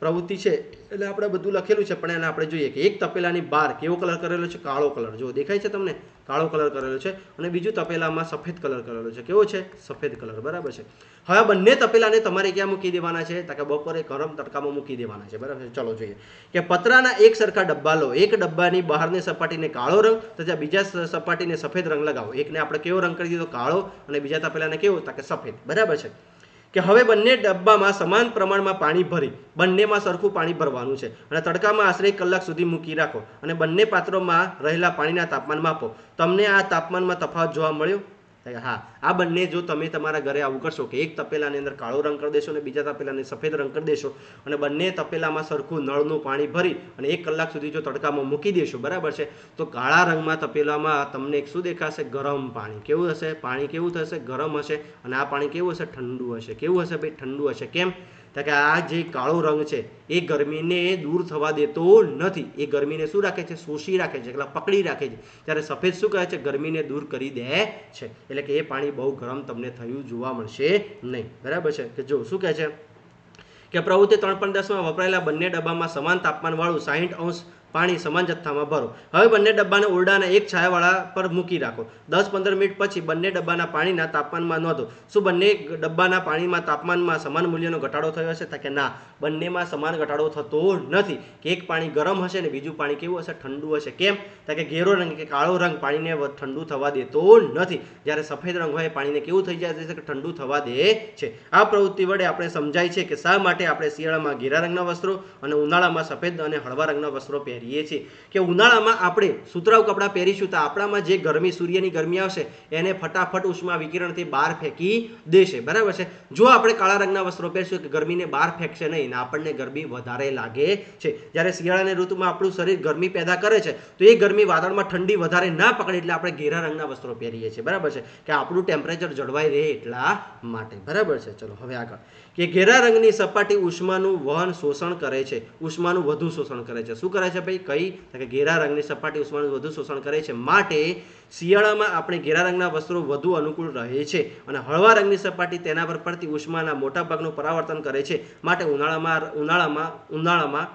પ્રવૃત્તિ છે એટલે આપણે બધું લખેલું છે, પણ એને આપણે જોઈએ કે એક તપેલાની બહાર કેવો કલર કરેલો છે? કાળો કલર. જો દેખાય છે તમને? કાળો કલર કરેલો છે. અને બીજું તપેલામાં સફેદ કલર કરેલો છે. કેવો છે? સફેદ કલર, બરાબર છે. હવે બંને તપેલાને તમારે ક્યાં મૂકી દેવાના છે? તો કે બપોરે ગરમ તડકામાં મૂકી દેવાના છે, બરાબર છે. ચલો જોઈએ કે પતરાના એક સરખા ડબ્બા લો. એક ડબ્બાની બહારની સપાટીને કાળો રંગ તથા બીજા સપાટીને સફેદ રંગ લગાવો. એકને આપણે કેવો રંગ કરી દીધો? કાળો. અને બીજા તપેલાને કેવો? તો કે સફેદ, બરાબર છે. કે હવે બંને ડબ્બામાં સમાન પ્રમાણમાં પાણી ભરી બંનેમાં સરખું પાણી ભરવાનું છે અને તડકામાં આશરે 1 કલાક સુધી મૂકી રાખો અને બંને પાત્રોમાં રહેલા પાણીના તાપમાન માપો. તમને આ તાપમાનમાં તફાવત જોવા મળ્યો? હા. આ બંને જો તમે તમારા ઘરે આવું કરશો કે એક તપેલાની અંદર કાળો રંગ કરી દેશો અને બીજા તપેલાને સફેદ રંગ કરી દેશો અને બંને તપેલામાં સરખું નળનું પાણી ભરી અને 1 કલાક સુધી જો તડકામાં મૂકી દેશો, બરાબર છે, તો કાળા રંગમાં તપેલામાં તમને શું દેખાશે? ગરમ પાણી. કેવું હશે? પાણી કેવું થશે? ગરમ હશે. અને આ પાણી કેવું હશે? ઠંડુ હશે. કેવું હશે ભાઈ? ઠંડુ હશે. કેમ? તો કે આ જે કાળો રંગ છે એ ગરમીને દૂર થવા દેતો નથી. એ ગરમીને શું રાખે છે? શોષી રાખે છે, એટલે પકડી રાખે છે. ત્યારે સફેદ શું કહે છે? ગરમીને દૂર કરી દે છે. એટલે કે એ પાણી બહુ ગરમ તમને થયું જોવા મળશે નહીં, બરાબર છે. કે જો શું કહે છે કે પ્રવૃત્તિ 3.10માં વપરાયેલા બંને ડબ્બામાં સમાન તાપમાનવાળું 60 પાણી સમાન જથ્થામાં ભરો. હવે બંને ડબ્બાને ઓરડાના એક છાયાવાળા પર મૂકી રાખો. 10-15 મિનિટ પછી બંને ડબ્બાના પાણીના તાપમાનમાં નોંધો. શું બંને ડબ્બાના પાણીમાં તાપમાનમાં સમાન મૂલ્યનો ઘટાડો થયો હશે? તો કે ના, બંનેમાં સમાન ઘટાડો થતો નથી. કે એક પાણી ગરમ હશે ને બીજું પાણી કેવું હશે? ઠંડુ હશે. કેમ? તો કે ઘેરો રંગ કે કાળો રંગ પાણીને ઠંડુ થવા દેતો નથી, જ્યારે સફેદ રંગ હોય પાણીને કેવું થઈ જાય છે? કે ઠંડુ થવા દે છે. આ પ્રવૃત્તિ વડે આપણે સમજાય છે કે શા માટે આપણે શિયાળામાં ઘેરા રંગના વસ્ત્રો અને ઉનાળામાં સફેદ અને હળવા રંગના વસ્ત્રો પહેરીએ છીએ. કે ઉનાળામાં આપણે સુતરાઉ કપડાં પહેરીશું તો આપણામાં જે ગરમી, સૂર્યની ગરમી આવશે એને ફટાફટ ઉષ્મા વિકિરણથી બહાર ફેંકી દેશે, બરાબર છે. જો આપણે કાળા રંગના વસ્ત્રો પહેરશું કે ગરમીને બહાર ફેંકશે નહીં ને આપણને ગરમી વધારે લાગે છે. જ્યારે શિયાળાની ઋતુમાં આપણું શરીર ગરમી પેદા કરે છે તો એ ગરમી વાદળમાં ઠંડી વધારે ના પકડે એટલે આપણે ઘેરા રંગના વસ્ત્રો પહેરીએ છીએ, બરાબર છે, કે આપણું ટેમ્પરેચર જળવાઈ રહે એટલા માટે, બરાબર છે. ચલો હવે આગળ કે ઘેરા રંગની સપાટી ઉષ્માનું વહન શોષણ કરે છે, ઉષ્માનું વધુ શોષણ કરે છે. શું કરે છે ભાઈ? કઈ? કે ઘેરા રંગની સપાટી ઉષ્માનું વધુ શોષણ કરે છે. માટે શિયાળામાં આપણે ઘેરા રંગના વસ્ત્રો વધુ અનુકૂળ રહે છે અને હળવા રંગની સપાટી તેના પર પડતી ઉષ્માના મોટા ભાગનું પરાવર્તન કરે છે. માટે ઉનાળામાં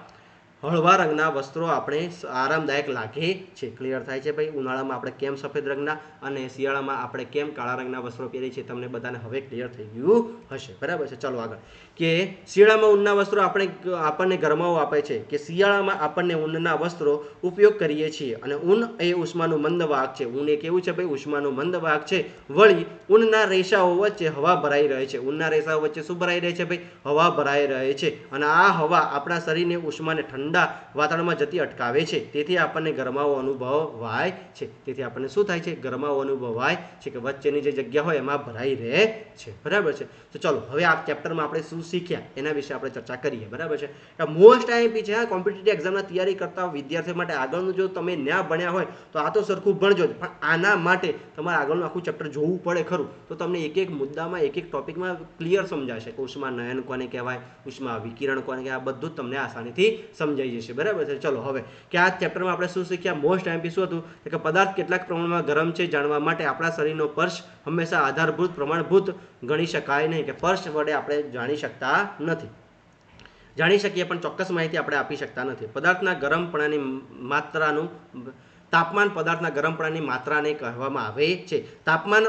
હળવા રંગના વસ્ત્રો આપણે આરામદાયક લાગે છે. ક્લિયર થાય છે ભાઈ? ઉનાળામાં આપણે કેમ સફેદ રંગના અને શિયાળામાં આપણે કેમ કાળા રંગના વસ્ત્રો પહેરીએ છીએ તમને બધાને હવે ક્લિયર થઈ ગયું હશે, બરાબર છે. ચલો આગળ કે શિયાળામાં ઊનના વસ્ત્રો આપણને ગરમાવો આપે છે. કે શિયાળામાં આપણને ઊનના વસ્ત્રો ઉપયોગ કરીએ છીએ અને ઊન એ ઉષ્માનું મંદવાહક છે. ઊન એ કેવું છે ભાઈ? ઉષ્માનું મંદવાહક છે. વળી ઊનના રેસાઓ વચ્ચે હવા ભરાઈ રહે છે. ઊનના રેસાઓ વચ્ચે શું ભરાઈ રહે છે ભાઈ? હવા ભરાઈ રહે છે અને આ હવા આપણા શરીરને ઉષ્માને ઠંડા વાતાવરણમાં જતી અટકાવે છે. તેથી આપણને ગરમાવો અનુભવાય છે. તેથી આપણને શું થાય છે? ગરમાવો અનુભવાય છે કે વચ્ચેની જે જગ્યા હોય એમાં ભરાઈ રહે છે, બરાબર છે. તો ચલો હવે આ ચેપ્ટરમાં આપણે શું શીખ્યા એના વિશે આપણે ચર્ચા કરીએ, બરાબર છે. મોસ્ટ આઈએમપી છે. આ કોમ્પિટિટિવ એક્ઝામના તૈયારી કરતા વિદ્યાર્થીઓ માટે આગળનું જો તમે ના ભણ્યા હોય તો આ તો સરખું ભણજો, પણ આના માટે તમારે આગળનું આખું ચેપ્ટર જોવું પડે ખરું, તો તમને એક એક મુદ્દામાં એક એક ટોપિકમાં ક્લિયર સમજાશે કે ઉષ્મા નયન કોને કહેવાય, ઉષ્મા વિકિરણ કોને કહેવાય, આ બધું તમને આસાનીથી સમજાઈ જશે, બરાબર છે. ચલો હવે કે આ ચેપ્ટરમાં આપણે શું શીખ્યા? મોસ્ટ આઈએમપી શું હતું કે પદાર્થ કેટલાક પ્રમાણમાં ગરમ છે જાણવા માટે આપણા શરીરનો સ્પર્શ હંમેશા આધારભૂત પ્રમાણભૂત ગણી શકાય નહીં. કે સ્પર્શ વડે આપણે જાણી શકતા નથી, જાણી શકીએ પણ ચોક્કસ માહિતી આપણે આપી શકતા નથી. પદાર્થના ગરમપણાની માત્રાનું તાપમાન પદાર્થના ગરમપણાની માત્રાને કહેવામાં આવે છે. તાપમાન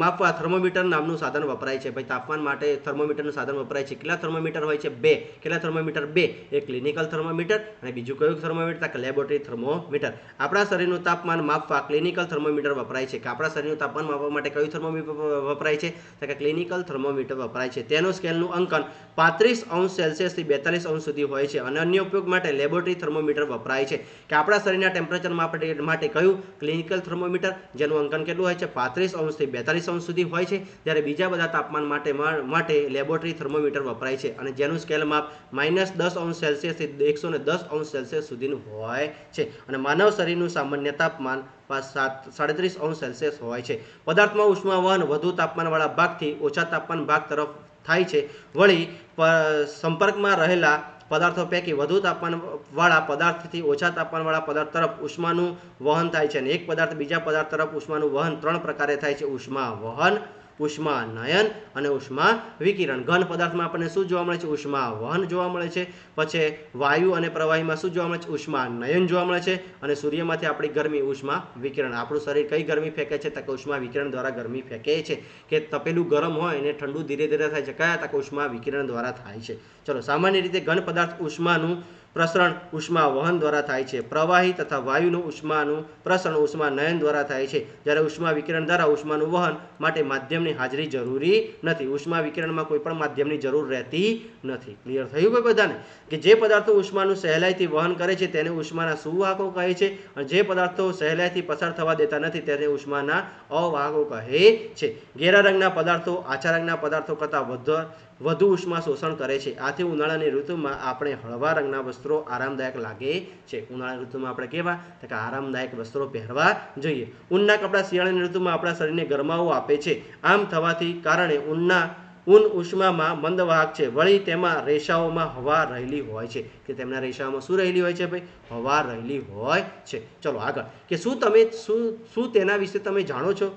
માપવા થર્મોમીટર નામનું સાધન વપરાય છે. ભાઈ તાપમાન માટે થર્મોમીટરનું સાધન વપરાય છે. કેટલા થર્મોમીટર હોય છે? 2. કેટલા થર્મોમીટર? 2. એક ક્લિનિકલ થર્મોમીટર અને બીજું કયું થર્મોમીટર? કે લેબોરેટરી થર્મોમીટર. આપણા શરીરનું તાપમાન માપવા ક્લિનિકલ થર્મોમીટર વપરાય છે. કે આપણા શરીરનું તાપમાન માપવા માટે કયું થર્મોમીટર વપરાય છે? તો કે ક્લિનિકલ થર્મોમીટર વપરાય છે. તેનું સ્કેલનું અંકન 35°C થી 42° સુધી હોય છે અને અન્ય ઉપયોગ માટે લેબોરેટરી થર્મોમીટર વપરાય છે. કે આપણા શરીરના ટેમ્પરેચર માટે કયું? ક્લિનિકલ થર્મોમીટર, જેનું અંકન કેટલું હોય છે? 35° થી 42° સુધી હોય છે. જ્યારે બીજા બધા તાપમાન માટે લેબોરેટરી થર્મોમીટર વપરાય છે અને જેનું સ્કેલ માપ -10°C થી 110° સુધીનું હોય છે. અને માનવ શરીરનું સામાન્ય તાપમાન 37°C હોય છે. પદાર્થમાં ઉષ્માવહન વધુ તાપમાનવાળા ભાગથી ઓછા તાપમાન ભાગ તરફ થાય છે. વળી સંપર્કમાં રહેલા પદાર્થો પૈકી વધુ તાપમાનવાળા પદાર્થથી ઓછા તાપમાનવાળા પદાર્થ તરફ ઉષ્માનું વહન થાય છે અને એક પદાર્થ બીજા પદાર્થ તરફ ઉષ્માનું વહન 3 પ્રકારે થાય છે: ઉષ્મા વહન, ઉષ્માનયન અને ઉષ્મા વિકિરણ. ઘન પદાર્થમાં આપણને શું જોવા મળે છે? ઉષ્મા વહન જોવા મળે છે. પછી વાયુ અને પ્રવાહીમાં શું જોવા મળે છે? ઉષ્માનયન જોવા મળે છે. અને સૂર્યમાંથી આપણી ગરમી ઉષ્મા વિકિરણ. આપણું શરીર કઈ ગરમી ફેંકે છે? તો કે ઉષ્મા વિકિરણ દ્વારા ગરમી ફેંકે છે. કે તપેલું ગરમ હોય એને ઠંડુ ધીરે ધીરે થાય છે. કયા? તો કે ઉષ્મા વિકિરણ દ્વારા થાય છે. ચલો, સામાન્ય રીતે ઘન પદાર્થ ઉષ્માનું પ્રસરણ ઉષ્મા વહન દ્વારા થાય છે. પ્રવાહી તથા વાયુનું ઉષ્માનું પ્રસરણ ઉષ્માનયન દ્વારા થાય છે. જ્યારે ઉષ્મા વિકિરણ દ્વારા ઉષ્માનું વહન માટે માધ્યમની હાજરી જરૂરી નથી. ઉષ્મા વિકિરણમાં કોઈ પણ માધ્યમની જરૂર રહેતી નથી. ક્લિયર થયું ભાઈ બધાને? કે જે પદાર્થો ઉષ્માનું સહેલાઈથી વહન કરે છે તેને ઉષ્માના સુવાહકો કહે છે અને જે પદાર્થો સહેલાઈથી પસાર થવા દેતા નથી તેને ઉષ્માના અવાહકો કહે છે. ઘેરા રંગના પદાર્થો આછા રંગના પદાર્થો કરતાં વધુ ઉષ્મા શોષણ કરે છે. આથી ઉનાળાની ઋતુમાં આપણે હળવા રંગના વસ્ત્રો આરામદાયક લાગે છે. ઉનાળાની ઋતુમાં આપણે કેવા? તો કે આરામદાયક વસ્ત્રો પહેરવા જોઈએ. ઊનના કપડાં શિયાળાની ઋતુમાં આપણા શરીરને ગરમાવો આપે છે. આમ થવાથી કારણે ઊન ઉષ્મામાં મંદવાહક છે. વળી તેમાં રેસાઓમાં હવા રહેલી હોય છે. કે તેમના રેસાઓમાં શું રહેલી હોય છે ભાઈ? હવા રહેલી હોય છે. ચલો આગળ, કે શું તેના વિશે તમે જાણો છો?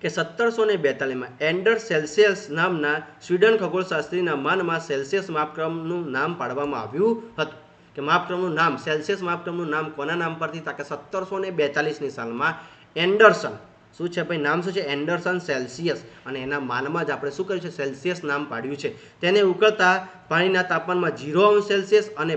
કે 1742માં એન્ડર સેલ્સિયસ નામના સ્વીડન ખગોળશાસ્ત્રીના માનમાં સેલ્સિયસ માપક્રમનું નામ પાડવામાં આવ્યું હતું. કે માપક્રમનું નામ, સેલ્સિયસ માપક્રમનું નામ કોના નામ પરથી? તો કે 1742ની સાલમાં એન્ડરસન, શું છે ભાઈ નામ? શું છે? Anderson Celsius. અને એના માનમાં જ આપણે શું કર્યું છે? સેલ્સિયસ નામ પાડ્યું છે. તેને ઉકળતા પાણીના તાપમાનમાં 0°C અને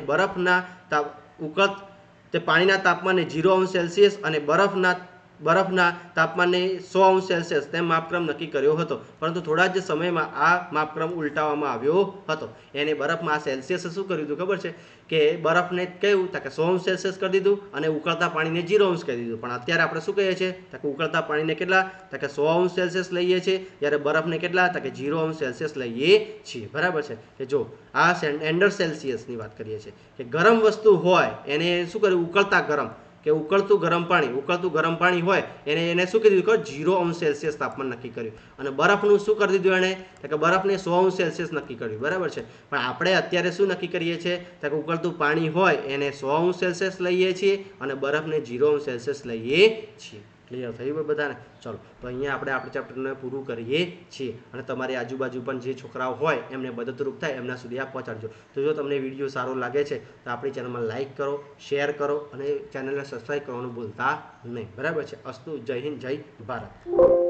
પાણીના તાપમાને 0°C અને બરફના તાપમાને 100°C તેમ માપક્રમ નક્કી કર્યો હતો. પરંતુ થોડા જ સમયમાં આ માપક્રમ ઉલટાવવામાં આવ્યો હતો. એને બરફમાં આ સેલ્સિયસ શું કર્યું હતું ખબર છે? કે બરફને કેવું? તો કે 100°C કરી દીધું અને ઉકળતા પાણીને 0° કરી દીધું. પણ અત્યારે આપણે શું કહીએ છીએ? તો કે ઉકળતા પાણીને કેટલા? તો કે 100°C લઈએ છીએ, જ્યારે બરફને કેટલા? તો કે 0°C લઈએ છીએ. બરાબર છે? કે જો આ એન્ડર સેલ્સિયસની વાત કરીએ છીએ કે ગરમ વસ્તુ હોય એને શું કર્યું? ઉકળતા ગરમ, કે ઉકળતું ગરમ પાણી હોય એને શું કરી દીધું? 0°C તાપમાન નક્કી કર્યું. અને બરફનું શું કરી દીધું એને? તો કે બરફને 100°C નક્કી કર્યું. બરાબર છે? પણ આપણે અત્યારે શું નક્કી કરીએ છીએ? તો કે ઉકળતું પાણી હોય એને 100°C લઈએ છીએ અને બરફને 0°C લઈએ છીએ. ક્લિયર થયું બધાને? ચલો, તો અહીંયા આપણે આપણા ચેપ્ટરને પૂરું કરીએ છીએ અને તમારી આજુબાજુ પણ જે છોકરાઓ હોય એમને મદદરૂપ થાય એમના સુધી આ પહોંચાડજો. તો જો તમને વિડીયો સારો લાગે છે તો આપણી ચેનલમાં લાઇક કરો, શેર કરો અને ચેનલને સબસ્ક્રાઈબ કરવાનું ભૂલતા નહીં. બરાબર છે? અસ્તુ. જય હિન્દ, જય ભારત.